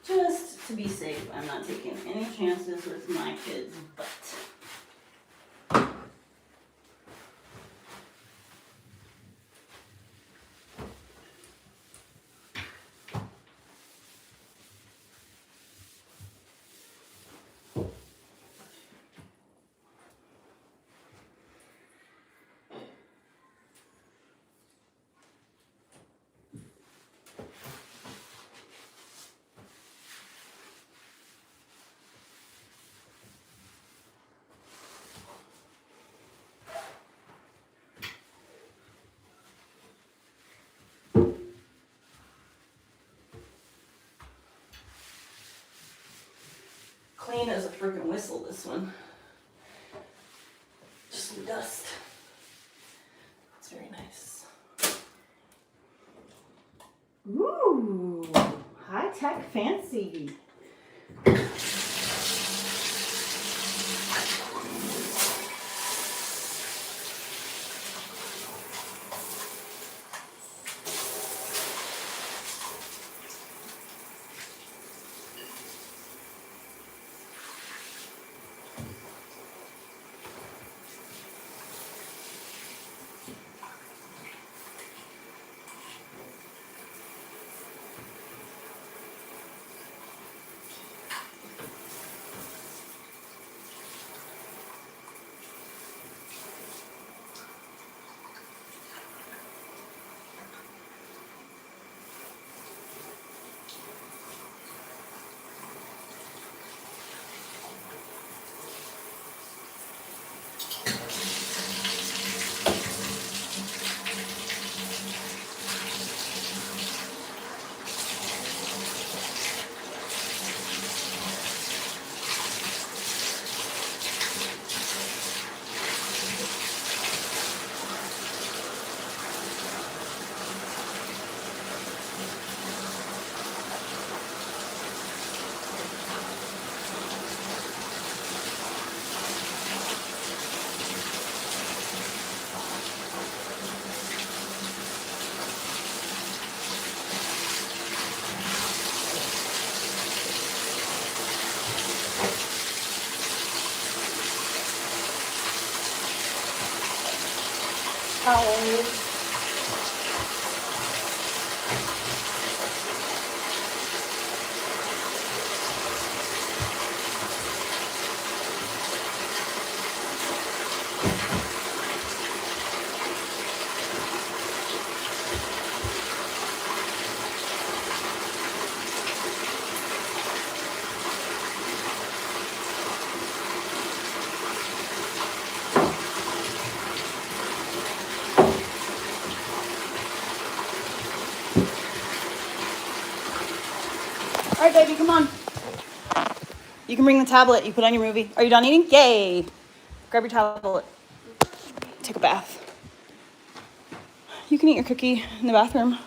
Just to be safe, I'm not taking any chances with my kids' butt. Clean as a freaking whistle, this one. Just some dust. It's very nice. Ooh, high-tech fancy. Towels. right, baby, come on. You can bring the tablet you put on your movie. Are you done eating? Yay. Grab your tablet. Take a bath. You can eat your cookie in the bathroom.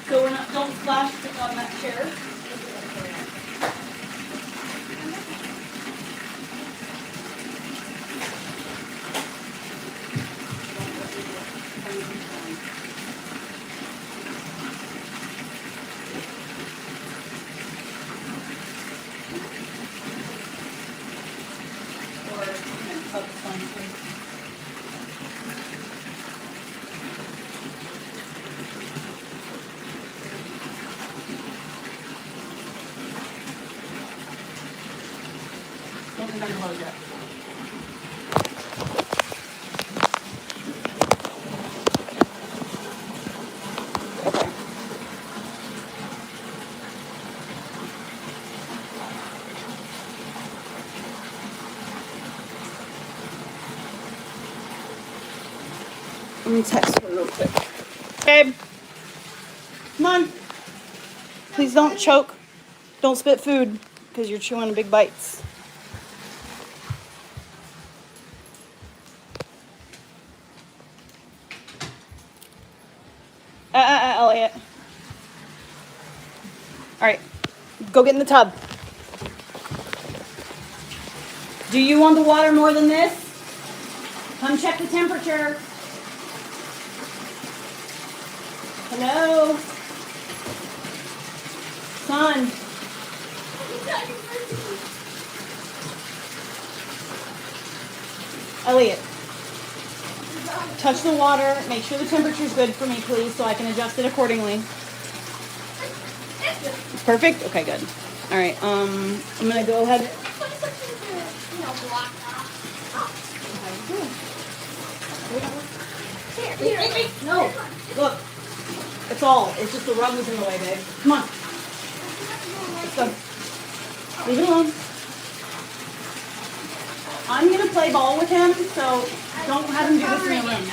So we're not, don't splash on that chair. Or, up fine too. Don't think I'm closed yet. Okay. Let me text her real quick. Babe, come on. Please don't choke. Don't spit food because you're chewing big bites. Elliot. All right, go get in the tub. Do you want the water more than this? Come check the temperature. Hello? Son. Elliot. Touch the water. Make sure the temperature's good for me, please, so I can adjust it accordingly. It's perfect? Okay, good. All right, I'm gonna go ahead. No, look. It's all. It's just the rug was in the way, babe. Come on. Let's go. Leave it alone. I'm gonna play ball with him, so don't have him do this in the room.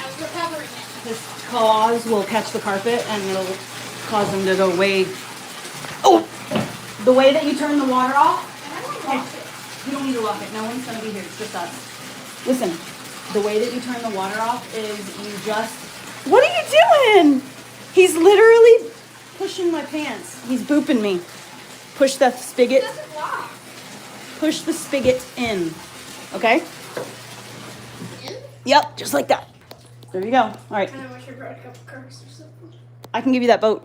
His claws will catch the carpet and it'll cause him to go way. Oh! The way that you turn the water off. Okay. You don't need to lock it. No one's gonna be here. It's just us. Listen, the way that you turn the water off is you just. What are you doing? He's literally pushing my pants. He's booping me. Push the spigot. Push the spigot in. Okay? Yep, just like that. There you go. All right. I wish I brought a couple curves or something. I can give you that boat.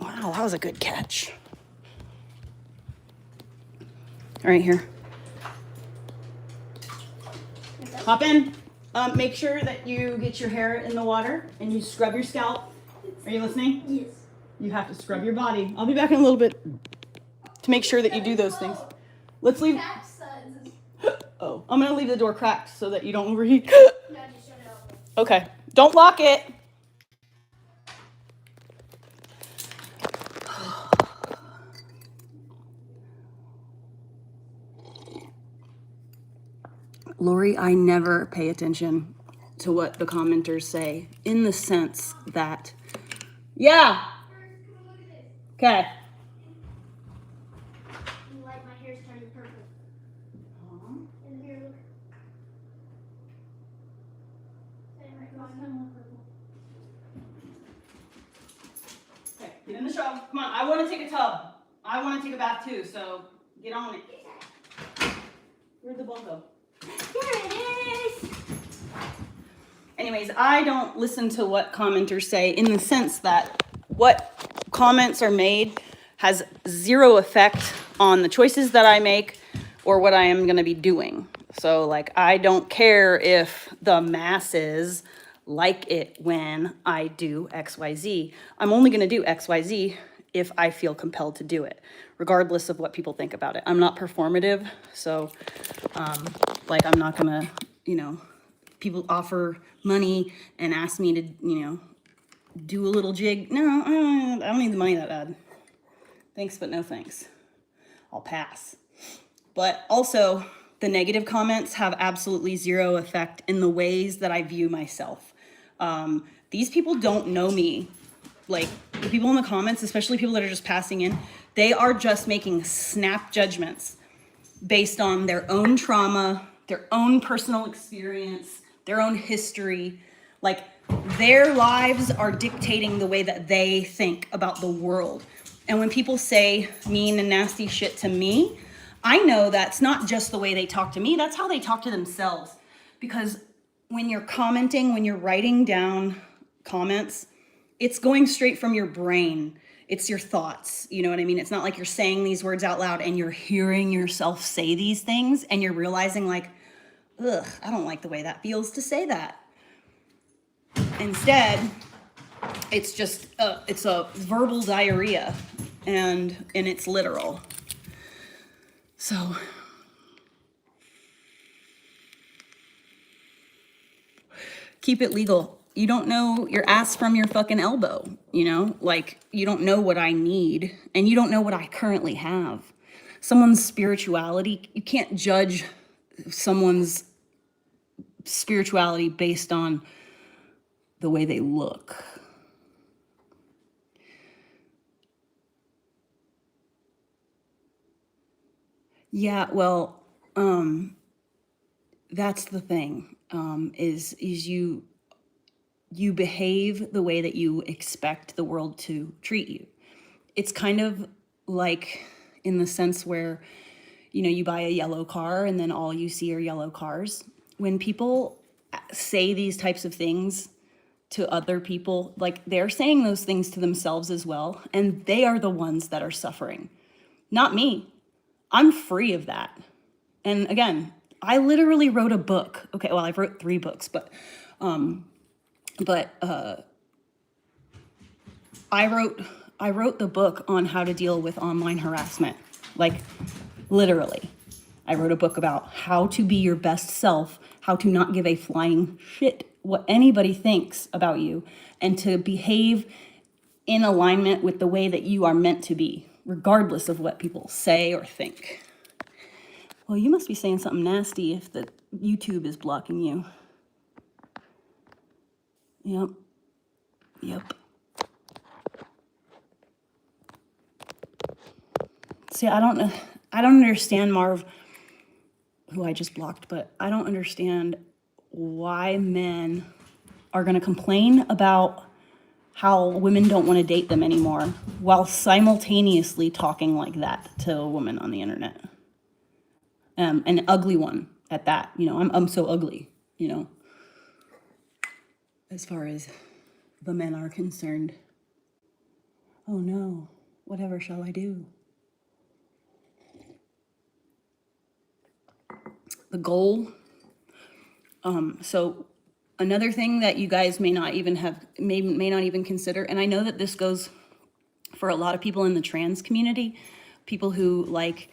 Wow, that was a good catch. All right, here. Hop in. Make sure that you get your hair in the water and you scrub your scalp. Are you listening? Yes. You have to scrub your body. I'll be back in a little bit to make sure that you do those things. Let's leave. Oh, I'm gonna leave the door cracked so that you don't overheat. Okay, don't lock it. Lori, I never pay attention to what the commenters say in the sense that, yeah. Okay. Like my hair's turning purple. And here, look. Okay, get in the shower. Come on, I want to take a tub. I want to take a bath too, so get on it. Where'd the ball go? There it is. Anyways, I don't listen to what commenters say in the sense that what comments are made has zero effect on the choices that I make or what I am going to be doing. So, like, I don't care if the masses like it when I do XYZ. I'm only going to do XYZ if I feel compelled to do it, regardless of what people think about it. I'm not performative, so like I'm not gonna, you know, people offer money and ask me to, you know, do a little jig. No, I don't need the money that bad. Thanks, but no thanks. I'll pass. But also, the negative comments have absolutely zero effect in the ways that I view myself. These people don't know me. Like, the people in the comments, especially people that are just passing in, they are just making snap judgments based on their own trauma, their own personal experience, their own history. Like, their lives are dictating the way that they think about the world. And when people say mean and nasty shit to me, I know that's not just the way they talk to me, that's how they talk to themselves. Because when you're commenting, when you're writing down comments, it's going straight from your brain. It's your thoughts, you know what I mean? It's not like you're saying these words out loud and you're hearing yourself say these things and you're realizing like, ugh, I don't like the way that feels to say that. Instead, it's just, it's a verbal diarrhea and it's literal. So, keep it legal. You don't know your ass from your fucking elbow, you know? Like, you don't know what I need, and you don't know what I currently have. Someone's spirituality, you can't judge someone's spirituality based on the way they look. Yeah, well, that's the thing, is you behave the way that you expect the world to treat you. It's kind of like in the sense where, you know, you buy a yellow car and then all you see are yellow cars. When people say these types of things to other people, like they're saying those things to themselves as well, and they are the ones that are suffering, not me. I'm free of that. And again, I literally wrote a book. Okay, well, I've wrote 3 books, but I wrote the book on how to deal with online harassment. Like, literally. I wrote a book about how to be your best self, how to not give a flying shit what anybody thinks about you, and to behave in alignment with the way that you are meant to be, regardless of what people say or think. Well, you must be saying something nasty if the YouTube is blocking you. Yep. See, I don't understand, Marv, who I just blocked, but I don't understand why men are going to complain about how women don't want to date them anymore while simultaneously talking like that to a woman on the internet. An ugly one at that. You know, I'm so ugly, you know, as far as the men are concerned. Oh no, whatever shall I do? The goal. So another thing that you guys may not even consider, and I know that this goes for a lot of people in the trans community, people who like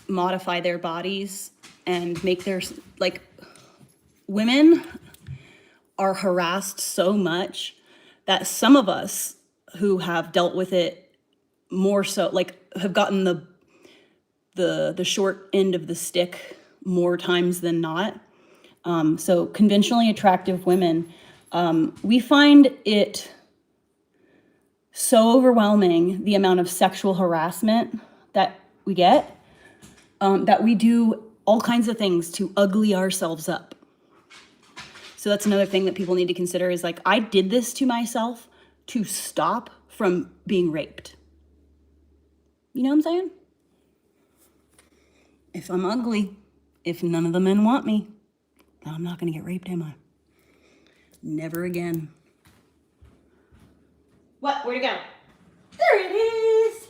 modify their bodies and make their, like, women are harassed so much that some of us who have dealt with it more so, like, have gotten the short end of the stick more times than not. So conventionally attractive women, we find it so overwhelming, the amount of sexual harassment that we get, that we do all kinds of things to ugly ourselves up. So that's another thing that people need to consider is like, I did this to myself to stop from being raped. You know what I'm saying? If I'm ugly, if none of the men want me, I'm not going to get raped, am I? Never again. What? Where'd it go? There it is.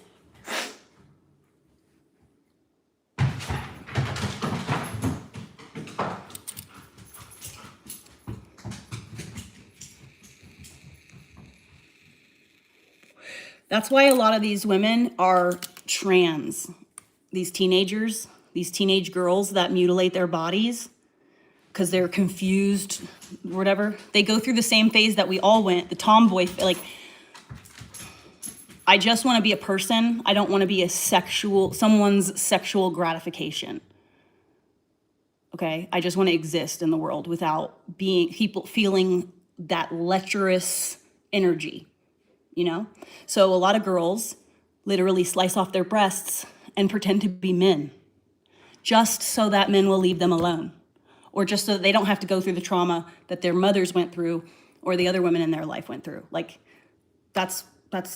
That's why a lot of these women are trans. These teenagers, these teenage girls that mutilate their bodies because they're confused, whatever. They go through the same phase that we all went, the tomboy, like, I just want to be a person. I don't want to be a someone's sexual gratification. Okay? I just want to exist in the world without people feeling that lecherous energy, you know? So a lot of girls literally slice off their breasts and pretend to be men just so that men will leave them alone, or just so that they don't have to go through the trauma that their mothers went through or the other women in their life went through. Like, that's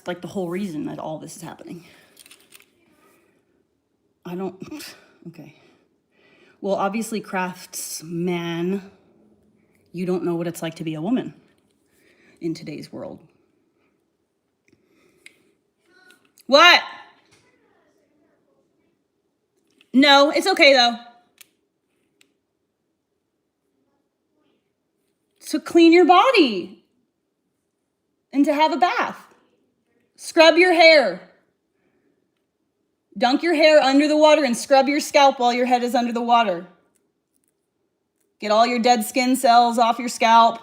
like the whole reason that all this is happening. Okay. Well, obviously, craftsman, you don't know what it's like to be a woman in today's world. What? No, it's okay though. To clean your body and to have a bath. Scrub your hair. Dunk your hair under the water and scrub your scalp while your head is under the water. Get all your dead skin cells off your scalp,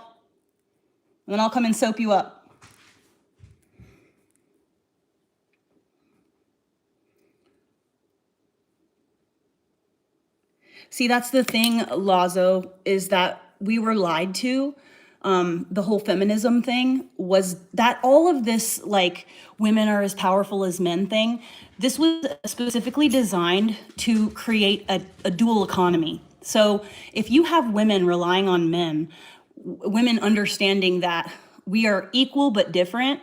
and then I'll come and soap you up. See, that's the thing, Lazo, is that we were lied to. The whole feminism thing was that all of this, like, women are as powerful as men thing, this was specifically designed to create a dual economy. So if you have women relying on men, women understanding that we are equal but different,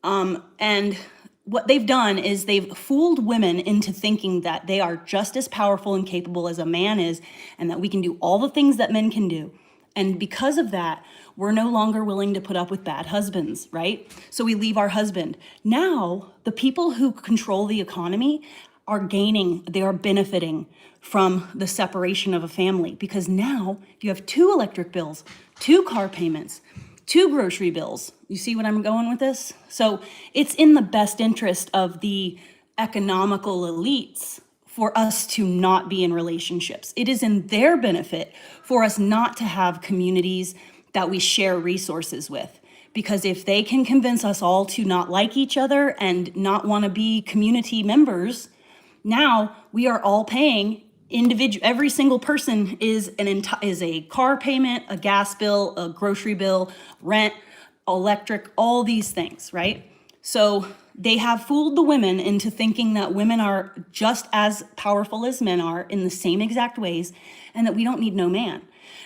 and what they've done is they've fooled women into thinking that they are just as powerful and capable as a man is, and that we can do all the things that men can do. And because of that, we're no longer willing to put up with bad husbands, right? So we leave our husband. Now, the people who control the economy are gaining, they are benefiting from the separation of a family, because now you have 2 electric bills, 2 car payments, 2 grocery bills. You see what I'm going with this? So it's in the best interest of the economical elites for us to not be in relationships. It is in their benefit for us not to have communities that we share resources with. Because if they can convince us all to not like each other and not want to be community members, now we are all paying every single person is a car payment, a gas bill, a grocery bill, rent, electric, all these things, right? So they have fooled the women into thinking that women are just as powerful as men are in the same exact ways, and that we don't need no man.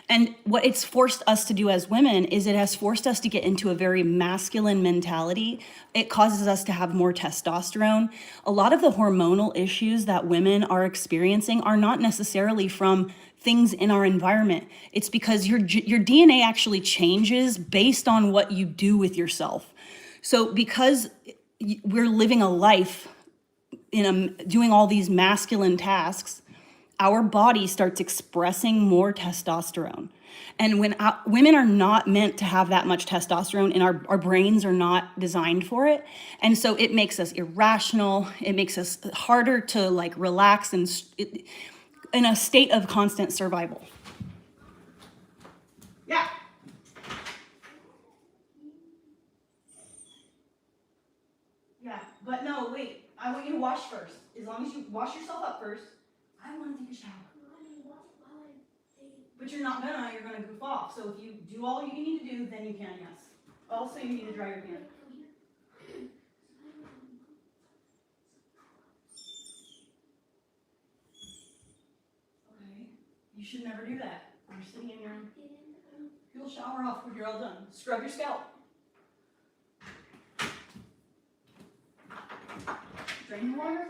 And what it's forced us to do as women is it has forced us to get into a very masculine mentality. It causes us to have more testosterone. A lot of the hormonal issues that women are experiencing are not necessarily from things in our environment. It's because your DNA actually changes based on what you do with yourself. So because we're living a life doing all these masculine tasks, our body starts expressing more testosterone. And when women are not meant to have that much testosterone, and our brains are not designed for it. And so it makes us irrational. It makes us harder to like relax and in a state of constant survival. Yeah. Yeah, but no, wait. I want you to wash first. As long as you wash yourself up first. I want to take a shower. But you're not gonna, you're gonna goof off. So if you do all you need to do, then you can, yes. Also, you need to dry your hand. Okay, you should never do that. You're sitting in your, you'll shower off when you're all done. Scrub your scalp. Drain the water.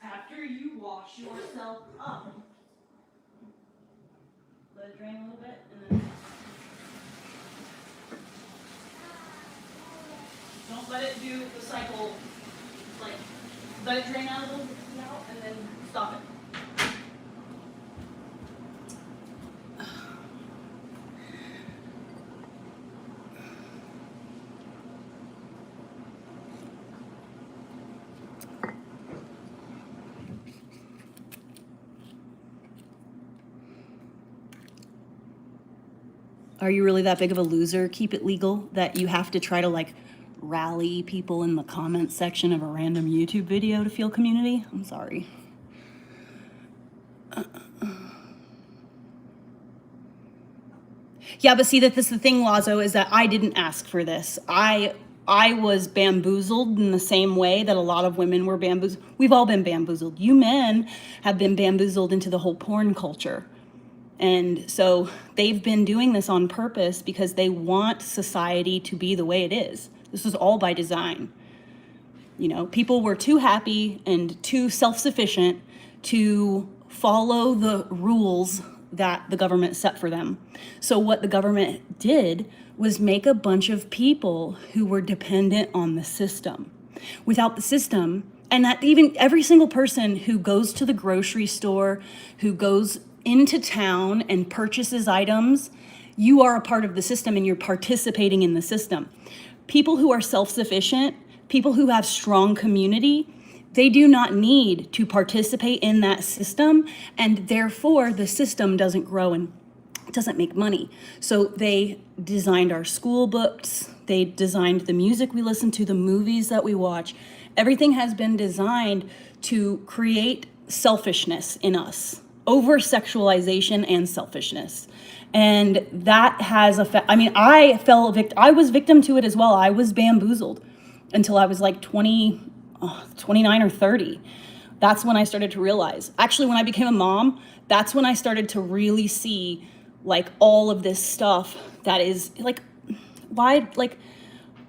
After you wash yourself up. Let it drain a little bit, and then don't let it do the cycle, like, let it drain out a little bit now, and then stop it. Are you really that big of a loser? Keep it legal that you have to try to like rally people in the comments section of a random YouTube video to feel community? I'm sorry. Yeah, but see, that this is the thing, Lazo, is that I didn't ask for this. I was bamboozled in the same way that a lot of women were bamboozled. We've all been bamboozled. You men have been bamboozled into the whole porn culture. And so they've been doing this on purpose because they want society to be the way it is. This was all by design. You know, people were too happy and too self-sufficient to follow the rules that the government set for them. So what the government did was make a bunch of people who were dependent on the system. Without the system, and that even every single person who goes to the grocery store, who goes into town and purchases items, you are a part of the system and you're participating in the system. People who are self-sufficient, people who have strong community, they do not need to participate in that system, and therefore the system doesn't grow and doesn't make money. So they designed our school books, they designed the music we listen to, the movies that we watch. Everything has been designed to create selfishness in us, over-sexualization and selfishness. And that has I mean, I was victim to it as well. I was bamboozled until I was like 29 or 30. That's when I started to realize. Actually, when I became a mom, that's when I started to really see like all of this stuff that is like, why, like,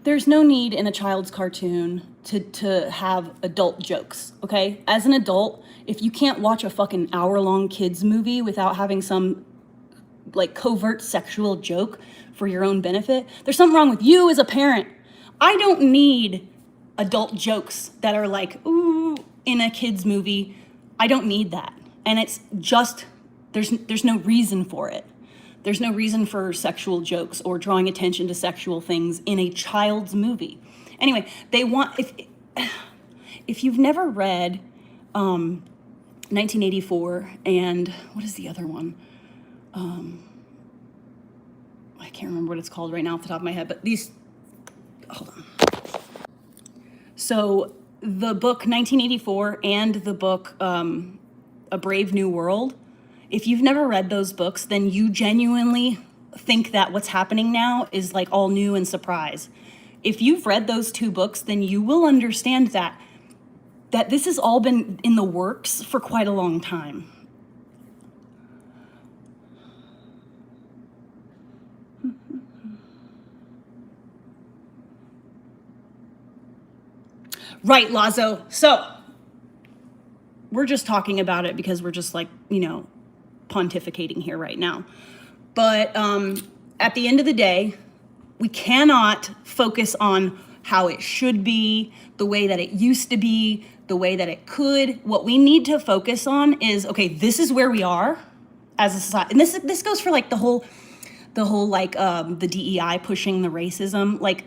there's no need in a child's cartoon to have adult jokes, okay? As an adult, if you can't watch a fucking hour-long kids movie without having some like covert sexual joke for your own benefit, there's something wrong with you as a parent. I don't need adult jokes that are like, ooh, in a kid's movie. I don't need that. And it's just, there's no reason for it. There's no reason for sexual jokes or drawing attention to sexual things in a child's movie. Anyway, they want, if you've never read 1984 and what is the other one? I can't remember what it's called right now off the top of my head, but these, hold on. So the book 1984 and the book A Brave New World, if you've never read those books, then you genuinely think that what's happening now is like all new and surprise. If you've read those two books, then you will understand that this has all been in the works for quite a long time. Right, Lazo. So we're just talking about it because we're just like, you know, pontificating here right now. But at the end of the day, we cannot focus on how it should be, the way that it used to be, the way that it could. What we need to focus on is, okay, this is where we are as a society. And this goes for like the whole like the DEI pushing the racism. Like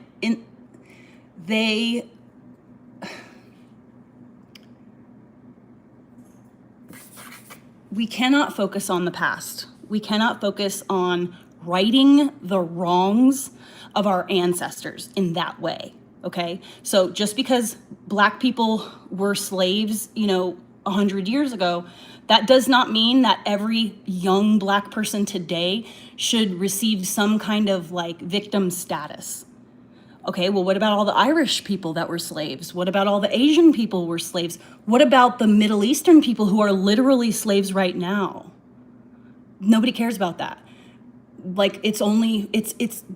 we cannot focus on the past. We cannot focus on righting the wrongs of our ancestors in that way, okay? So just because Black people were slaves, you know, 100 years ago, that does not mean that every young Black person today should receive some kind of like victim status. Okay, well, what about all the Irish people that were slaves? What about all the Asian people who were slaves? What about the Middle Eastern people who are literally slaves right now? Nobody cares about that. Like, it's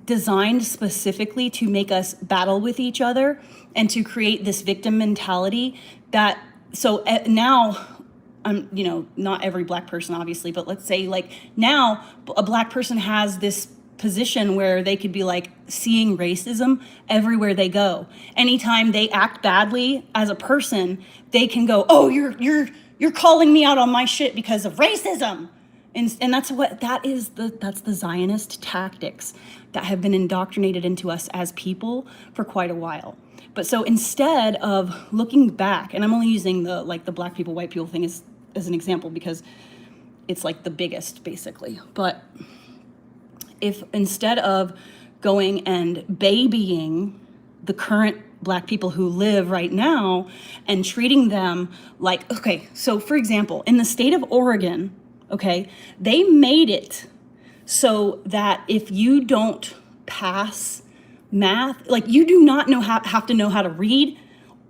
designed specifically to make us battle with each other and to create this victim mentality that, so now, you know, not every Black person, obviously, but let's say like now a Black person has this position where they could be like seeing racism everywhere they go. Anytime they act badly as a person, they can go, oh, you're calling me out on my shit because of racism. And that's the Zionist tactics that have been indoctrinated into us as people for quite a while. But so instead of looking back, and I'm only using the Black people, white people thing as an example because it's like the biggest basically, but if instead of going and babying the current Black people who live right now and treating them like, okay, so for example, in the state of Oregon, okay, they made it so that if you don't pass math, like you do not have to know how to read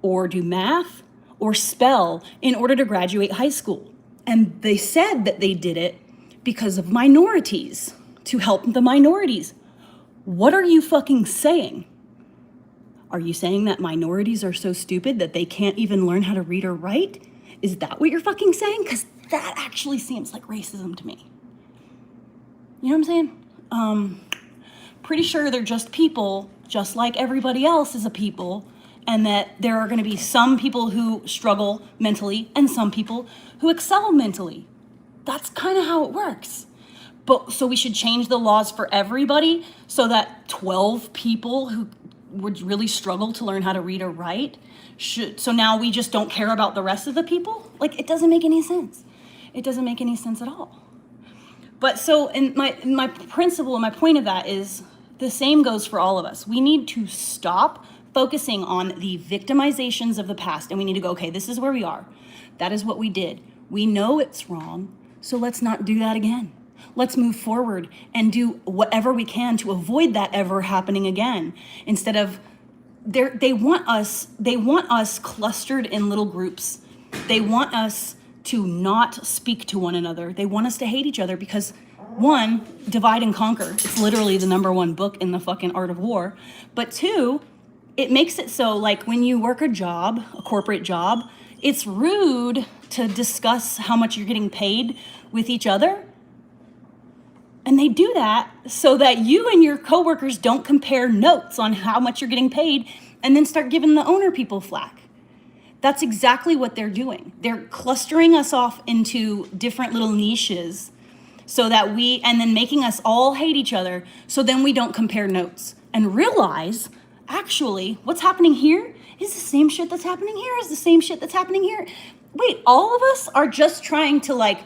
or do math or spell in order to graduate high school. And they said that they did it because of minorities, to help the minorities. What are you fucking saying? Are you saying that minorities are so stupid that they can't even learn how to read or write? Is that what you're fucking saying? Because that actually seems like racism to me. You know what I'm saying? Pretty sure they're just people, just like everybody else is a people, and that there are gonna be some people who struggle mentally and some people who excel mentally. That's kind of how it works. But so we should change the laws for everybody so that 12 people who would really struggle to learn how to read or write should, so now we just don't care about the rest of the people? Like, it doesn't make any sense. It doesn't make any sense at all. But so, in my principle and my point of that is the same goes for all of us. We need to stop focusing on the victimizations of the past, and we need to go, okay, this is where we are. That is what we did. We know it's wrong, so let's not do that again. Let's move forward and do whatever we can to avoid that ever happening again. Instead of, they want us clustered in little groups. They want us to not speak to one another. They want us to hate each other because, one, divide and conquer. It's literally the #1 book in the fucking art of war. But two, it makes it so like when you work a job, a corporate job, it's rude to discuss how much you're getting paid with each other. And they do that so that you and your coworkers don't compare notes on how much you're getting paid and then start giving the owner people flack. That's exactly what they're doing. They're clustering us off into different little niches so that and then making us all hate each other so then we don't compare notes and realize actually what's happening here is the same shit that's happening here is the same shit that's happening here. Wait, all of us are just trying to like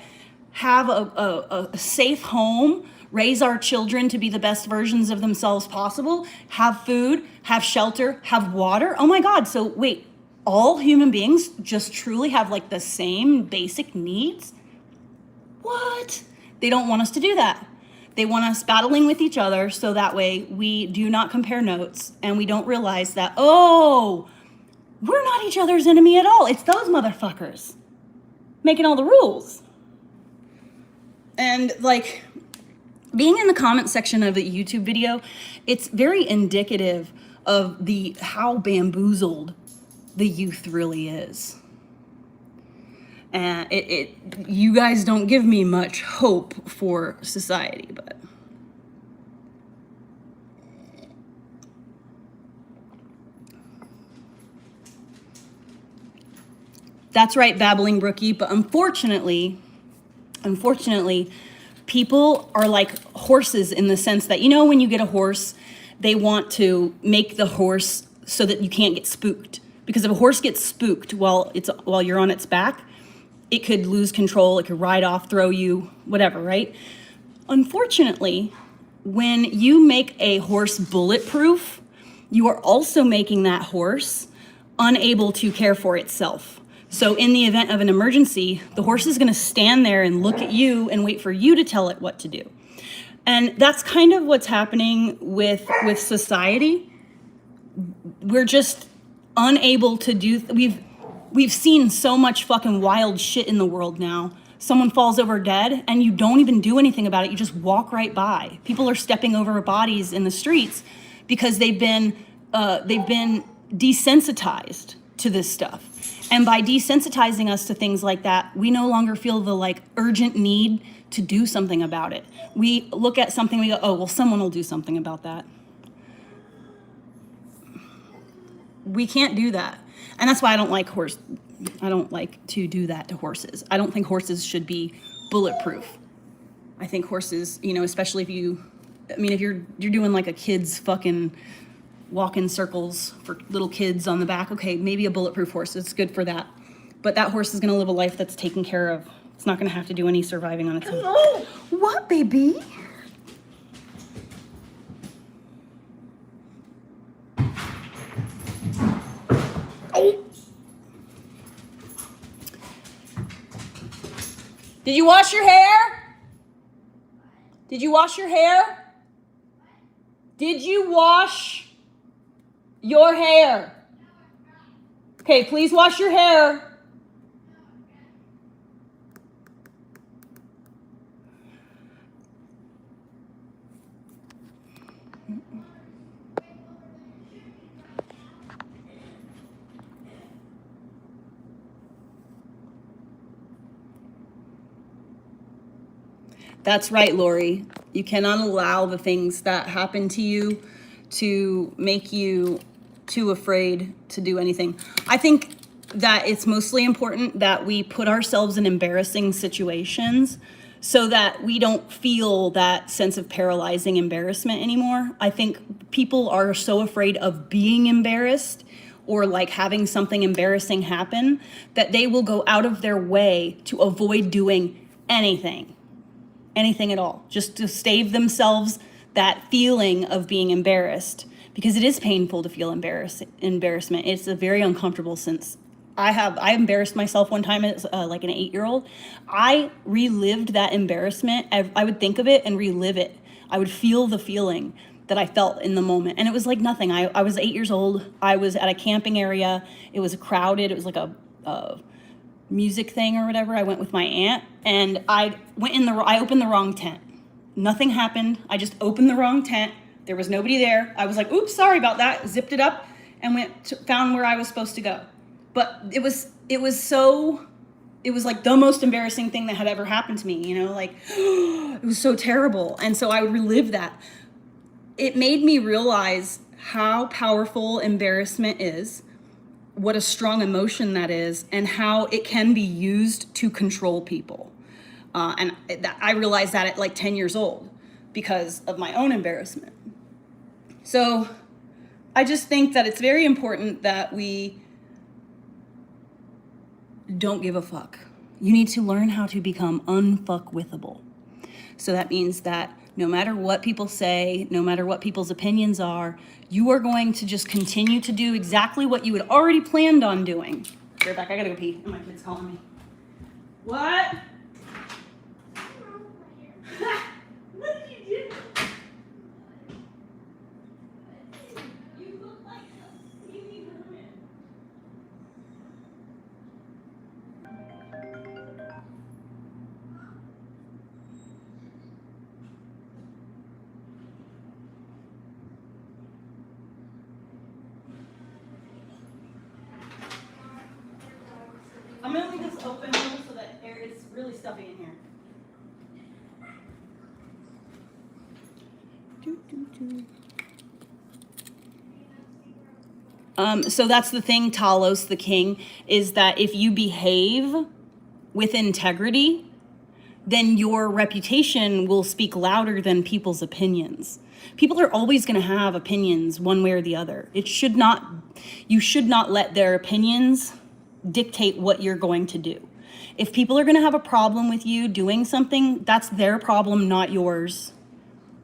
have a safe home, raise our children to be the best versions of themselves possible, have food, have shelter, have water. Oh my God, so wait, all human beings just truly have like the same basic needs? What? They don't want us to do that. They want us battling with each other so that way we do not compare notes and we don't realize that, oh, we're not each other's enemy at all. It's those motherfuckers making all the rules. And like being in the comment section of the YouTube video, it's very indicative of how bamboozled the youth really is. And you guys don't give me much hope for society, but that's right, Babbling Brookie. But unfortunately, people are like horses in the sense that, you know, when you get a horse, they want to make the horse so that you can't get spooked. Because if a horse gets spooked while you're on its back, it could lose control, it could ride off, throw you, whatever, right? Unfortunately, when you make a horse bulletproof, you are also making that horse unable to care for itself. So in the event of an emergency, the horse is gonna stand there and look at you and wait for you to tell it what to do. And that's kind of what's happening with society. We're just unable to do, we've seen so much fucking wild shit in the world now. Someone falls over dead and you don't even do anything about it. You just walk right by. People are stepping over bodies in the streets because they've been desensitized to this stuff. And by desensitizing us to things like that, we no longer feel the like urgent need to do something about it. We look at something, we go, oh, well, someone will do something about that. We can't do that. And that's why I don't like to do that to horses. I don't think horses should be bulletproof. I think horses, you know, especially if you're doing like a kid's fucking walk in circles for little kids on the back, okay, maybe a bulletproof horse, it's good for that. But that horse is gonna live a life that's taken care of. It's not gonna have to do any surviving on its own. Oh, what, baby? Did you wash your hair? Did you wash your hair? Did you wash your hair? Okay, please wash your hair. That's right, Lori. You cannot allow the things that happen to you to make you too afraid to do anything. I think that it's mostly important that we put ourselves in embarrassing situations so that we don't feel that sense of paralyzing embarrassment anymore. I think people are so afraid of being embarrassed or like having something embarrassing happen that they will go out of their way to avoid doing anything at all, just to save themselves that feeling of being embarrassed, because it is painful to feel embarrassment. It's a very uncomfortable sense. I embarrassed myself one time as like an 8-year-old. I relived that embarrassment. I would think of it and relive it. I would feel the feeling that I felt in the moment. And it was like nothing. I was 8 years old. I was at a camping area. It was crowded. It was like a music thing or whatever. I went with my aunt and I opened the wrong tent. Nothing happened. I just opened the wrong tent. There was nobody there. I was like, oops, sorry about that. Zipped it up and found where I was supposed to go. But it was like the most embarrassing thing that had ever happened to me, like it was so terrible. And so I would relive that. It made me realize how powerful embarrassment is, what a strong emotion that is, and how it can be used to control people. And I realized that at like 10 years old because of my own embarrassment. So I just think that it's very important that we don't give a fuck. You need to learn how to become unfuckwithable. So that means that no matter what people say, no matter what people's opinions are, you are going to just continue to do exactly what you had already planned on doing. Be right back, I gotta go pee. My kid's calling me. What? What did you do? You look like you need to come in. I'm gonna leave this open so that air is really stuffy in here. So that's the thing, Talos the king, is that if you behave with integrity, then your reputation will speak louder than people's opinions. People are always going to have opinions one way or the other. You should not let their opinions dictate what you're going to do. If people are going to have a problem with you doing something, that's their problem, not yours.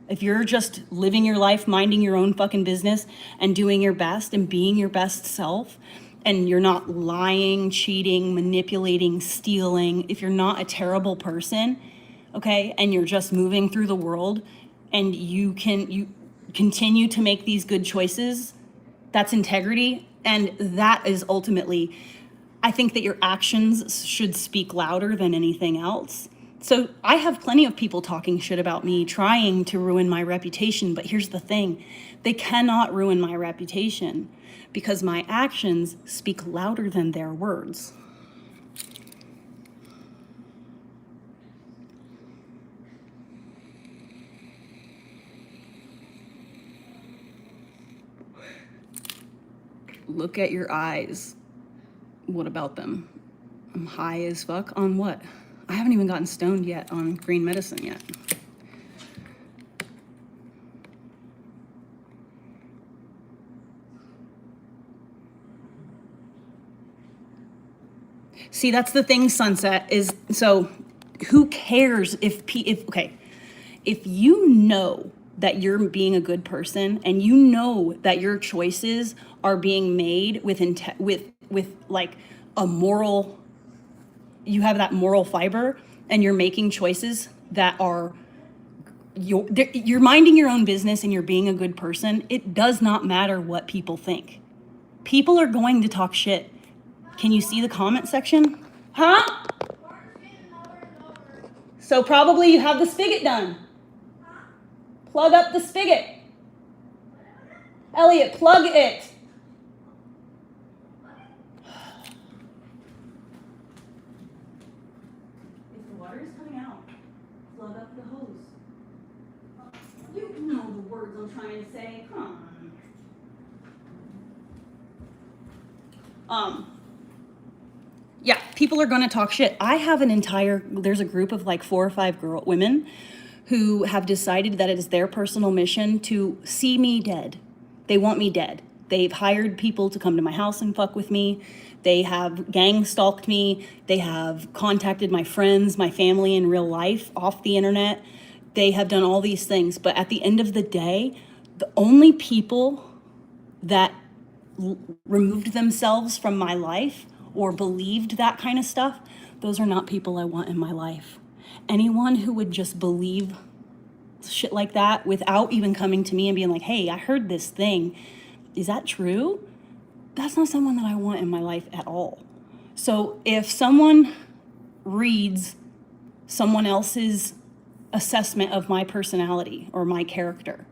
If you're just living your life, minding your own fucking business and doing your best and being your best self, and you're not lying, cheating, manipulating, stealing, if you're not a terrible person, okay, and you're just moving through the world and you continue to make these good choices, that's integrity. And that is ultimately, I think that your actions should speak louder than anything else. So I have plenty of people talking shit about me, trying to ruin my reputation. But here's the thing, they cannot ruin my reputation because my actions speak louder than their words. Look at your eyes. What about them? I'm high as fuck on what? I haven't even gotten stoned yet on green medicine yet. See, that's the thing, Sunset, is so who cares if you know that you're being a good person and you know that your choices are being made with like a moral, you have that moral fiber, and you're making choices that are, you're minding your own business and you're being a good person, it does not matter what people think. People are going to talk shit. Can you see the comment section? Huh? So probably you have the spigot done. Plug up the spigot. Elliot, plug it. If the water is coming out, plug up the hose. You know the words I'm trying to say. Come on. Yeah, people are going to talk shit. I have there's a group of like 4 or 5 women who have decided that it is their personal mission to see me dead. They want me dead. They've hired people to come to my house and fuck with me. They have gang stalked me. They have contacted my friends, my family in real life off the internet. They have done all these things. But at the end of the day, the only people that removed themselves from my life or believed that kind of stuff, those are not people I want in my life. Anyone who would just believe shit like that without even coming to me and being like, hey, I heard this thing. Is that true? That's not someone that I want in my life at all. So if someone reads someone else's assessment of my personality or my character,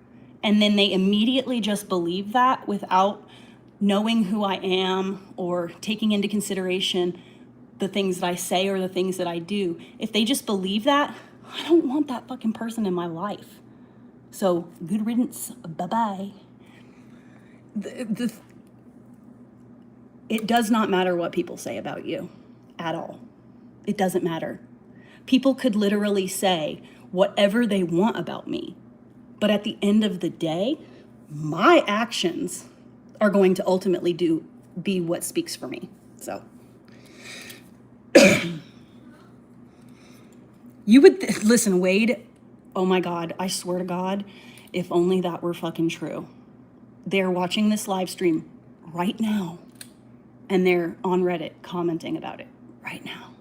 and then they immediately just believe that without knowing who I am or taking into consideration the things that I say or the things that I do, if they just believe that, I don't want that fucking person in my life. So good riddance, bye-bye. It does not matter what people say about you at all. It doesn't matter. People could literally say whatever they want about me, but at the end of the day, my actions are going to ultimately be what speaks for me. So you would listen, Wade. Oh my God, I swear to God, if only that were fucking true. They're watching this live stream right now, and they're on Reddit commenting about it right now.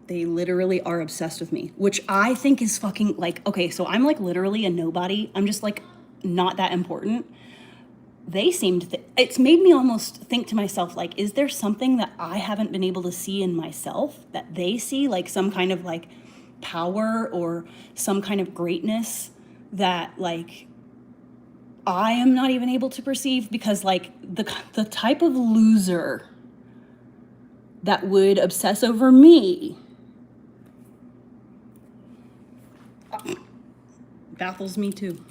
They literally are obsessed with me, which I think is fucking like, okay, so I'm like literally a nobody. I'm just like not that important. They seem to, it's made me almost think to myself, like, is there something that I haven't been able to see in myself that they see, like some kind of like power or some kind of greatness that like I am not even able to perceive? Because like the type of loser that would obsess over me baffles me too.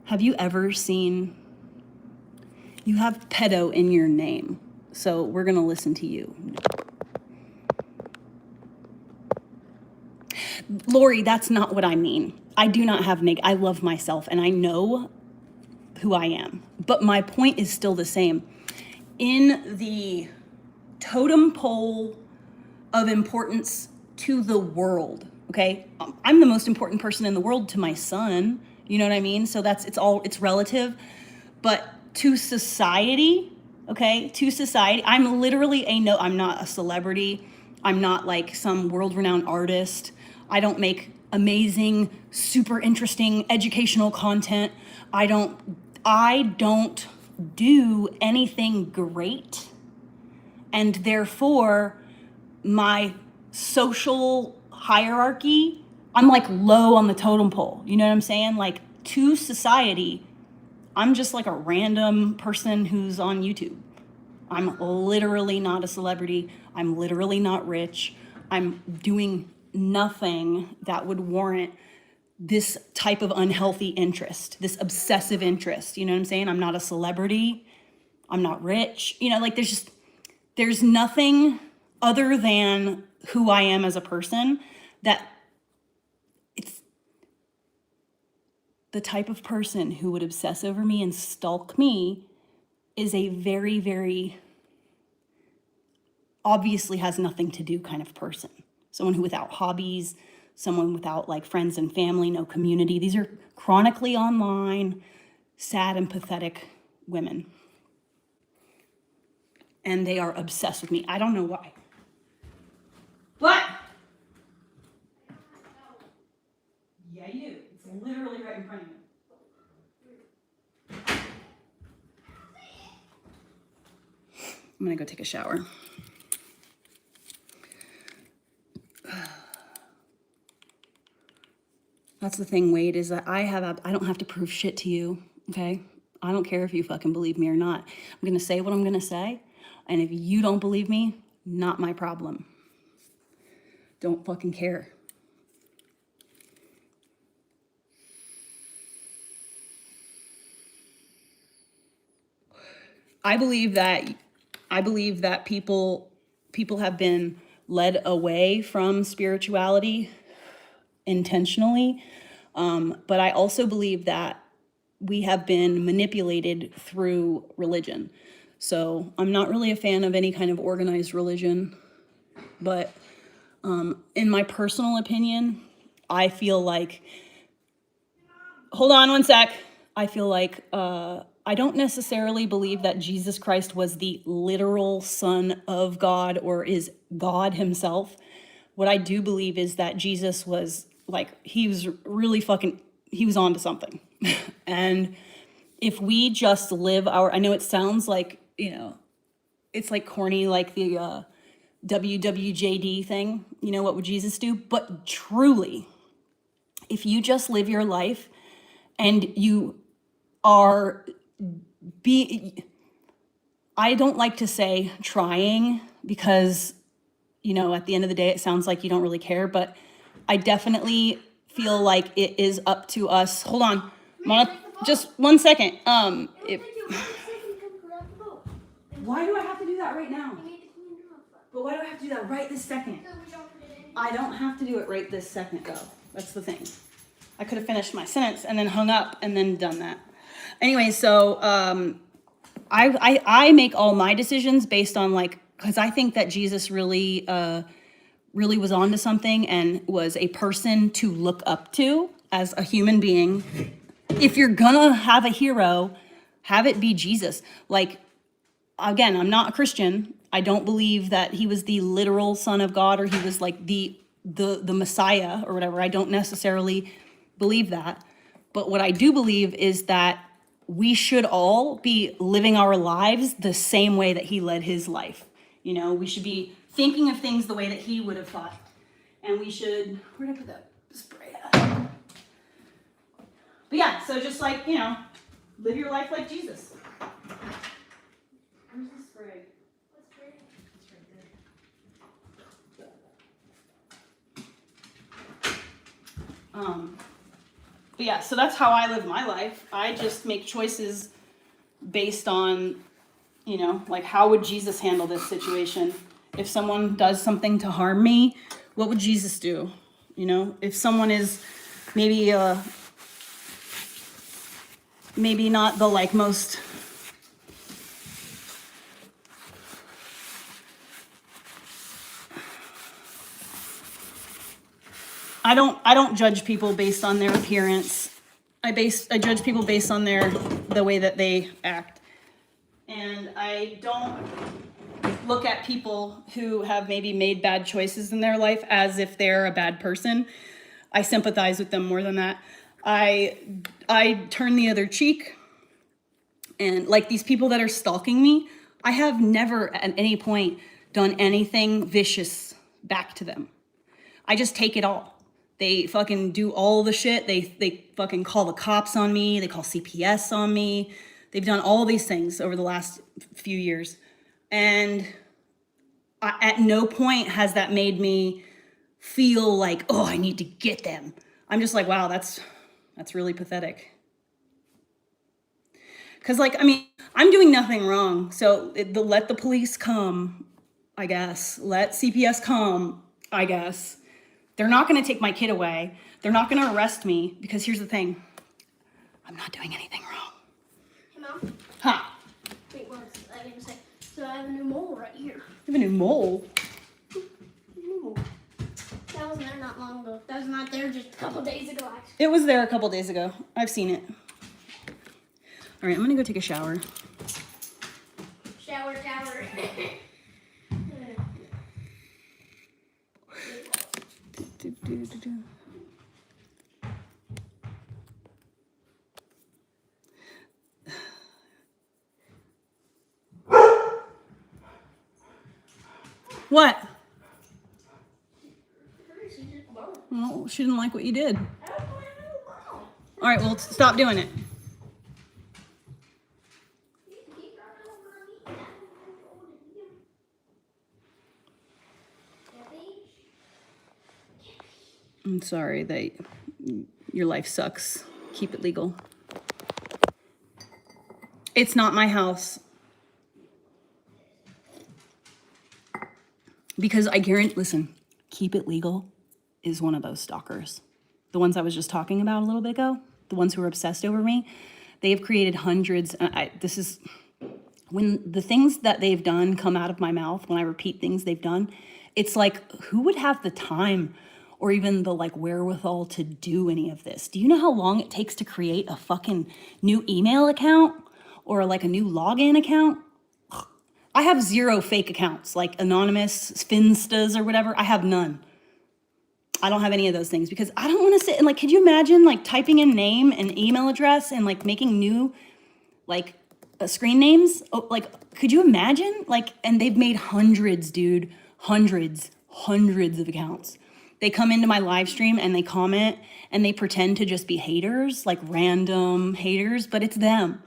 Have you ever seen, you have pedo in your name, so we're gonna listen to you. Lori, that's not what I mean. I do not have I love myself and I know who I am, but my point is still the same. In the totem pole of importance to the world, okay? I'm the most important person in the world to my son, you know what I mean? So it's relative, but to society, okay? To society, I'm literally I'm not a celebrity. I'm not like some world-renowned artist. I don't make amazing, super interesting educational content. I don't do anything great. And therefore, my social hierarchy, I'm like low on the totem pole. You know what I'm saying? Like to society, I'm just like a random person who's on YouTube. I'm literally not a celebrity. I'm literally not rich. I'm doing nothing that would warrant this type of unhealthy interest, this obsessive interest. You know what I'm saying? I'm not a celebrity. I'm not rich. You know, like there's nothing other than who I am as a person that it's the type of person who would obsess over me and stalk me is a very, very obviously has nothing to do kind of person. Someone who without hobbies, someone without like friends and family, no community. These are chronically online, sad and pathetic women. And they are obsessed with me. I don't know why. What? Yeah, you do. It's literally right in front of you. I'm gonna go take a shower. That's the thing, Wade, is that I don't have to prove shit to you, okay? I don't care if you fucking believe me or not. I'm gonna say what I'm gonna say, and if you don't believe me, not my problem. Don't fucking care. I believe that people have been led away from spirituality intentionally, but I also believe that we have been manipulated through religion. So I'm not really a fan of any kind of organized religion, but in my personal opinion, I feel like, hold on one sec. I feel like I don't necessarily believe that Jesus Christ was the literal Son of God or is God himself. What I do believe is that Jesus was like, he was onto something. And if we just live I know it sounds like, it's like corny, like the WWJD thing, what would Jesus do? But truly, if you just live your life and you are I don't like to say trying because, at the end of the day, it sounds like you don't really care, but I definitely feel like it is up to us. Hold on, Mama, just 1 second. Why do I have to do that right now? But why do I have to do that right this second? I don't have to do it right this second, though. That's the thing. I could have finished my sentence and then hung up and then done that. Anyway, so I make all my decisions based on because I think that Jesus really was onto something and was a person to look up to as a human being. If you're gonna have a hero, have it be Jesus. Again, I'm not a Christian. I don't believe that he was the literal Son of God or he was like the Messiah or whatever. I don't necessarily believe that. But what I do believe is that we should all be living our lives the same way that he led his life. We should be thinking of things the way that he would have thought. And we should, where did I put that spray at? But yeah, so just live your life like Jesus. Where's the spray? What spray? It's right there. But yeah, so that's how I live my life. I just make choices based on, how would Jesus handle this situation? If someone does something to harm me, what would Jesus do? If someone is maybe not the most I don't judge people based on their appearance. I judge people based on the way that they act. And I don't look at people who have maybe made bad choices in their life as if they're a bad person. I sympathize with them more than that. I turn the other cheek. And these people that are stalking me, I have never at any point done anything vicious back to them. I just take it all. They fucking do all the shit. They fucking call the cops on me. They call CPS on me. They've done all these things over the last few years. And at no point has that made me feel like, oh, I need to get them. I'm just like, wow, that's really pathetic. Because I'm doing nothing wrong. So let the police come, I guess. Let CPS come, I guess. They're not going to take my kid away. They're not going to arrest me because here's the thing. I'm not doing anything wrong. Hey, Mom. Huh? Wait, what was I going to say? So I have a new mole right here. You have a new mole? New mole. That wasn't there not long ago. That was not there just a couple days ago, actually. It was there a couple days ago. I've seen it. All right, I'm gonna go take a shower. Shower. What? She just moaned. Well, she didn't like what you did. I don't want to moan. All right, well, stop doing it. Keep running over me. I'm sorry that your life sucks. Keep it legal. It's not my house. Because I guarantee, listen, keep it legal is one of those stalkers. The ones I was just talking about a little bit ago, the ones who are obsessed over me, they have created hundreds. This is when the things that they've done come out of my mouth, when I repeat things they've done, it's like, who would have the time or even the like wherewithal to do any of this? Do you know how long it takes to create a fucking new email account or like a new login account? I have 0 fake accounts, like anonymous Finstas or whatever. I have none. I don't have any of those things because I don't want to sit and like, could you imagine like typing in name and email address and like making new like screen names? Oh, like, could you imagine? Like, and they've made hundreds, dude, hundreds of accounts. They come into my live stream and they comment and they pretend to just be haters, like random haters, but it's them.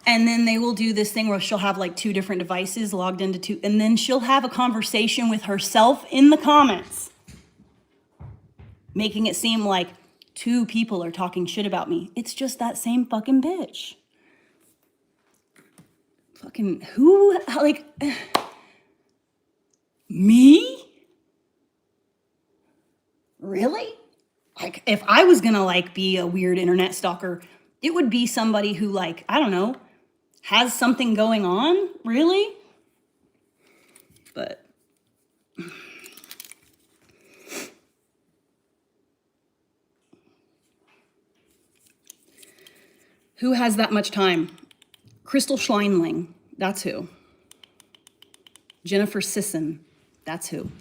And then they will do this thing where she'll have like 2 different devices logged into 2, and then she'll have a conversation with herself in the comments, making it seem like 2 people are talking shit about me. It's just that same fucking bitch. Fucking who, like, me? Really? Like, if I was gonna like be a weird internet stalker, it would be somebody who like, I don't know, has something going on, really? But who has that much time? Crystal Schleinling, that's who. Jennifer Sisson, that's who.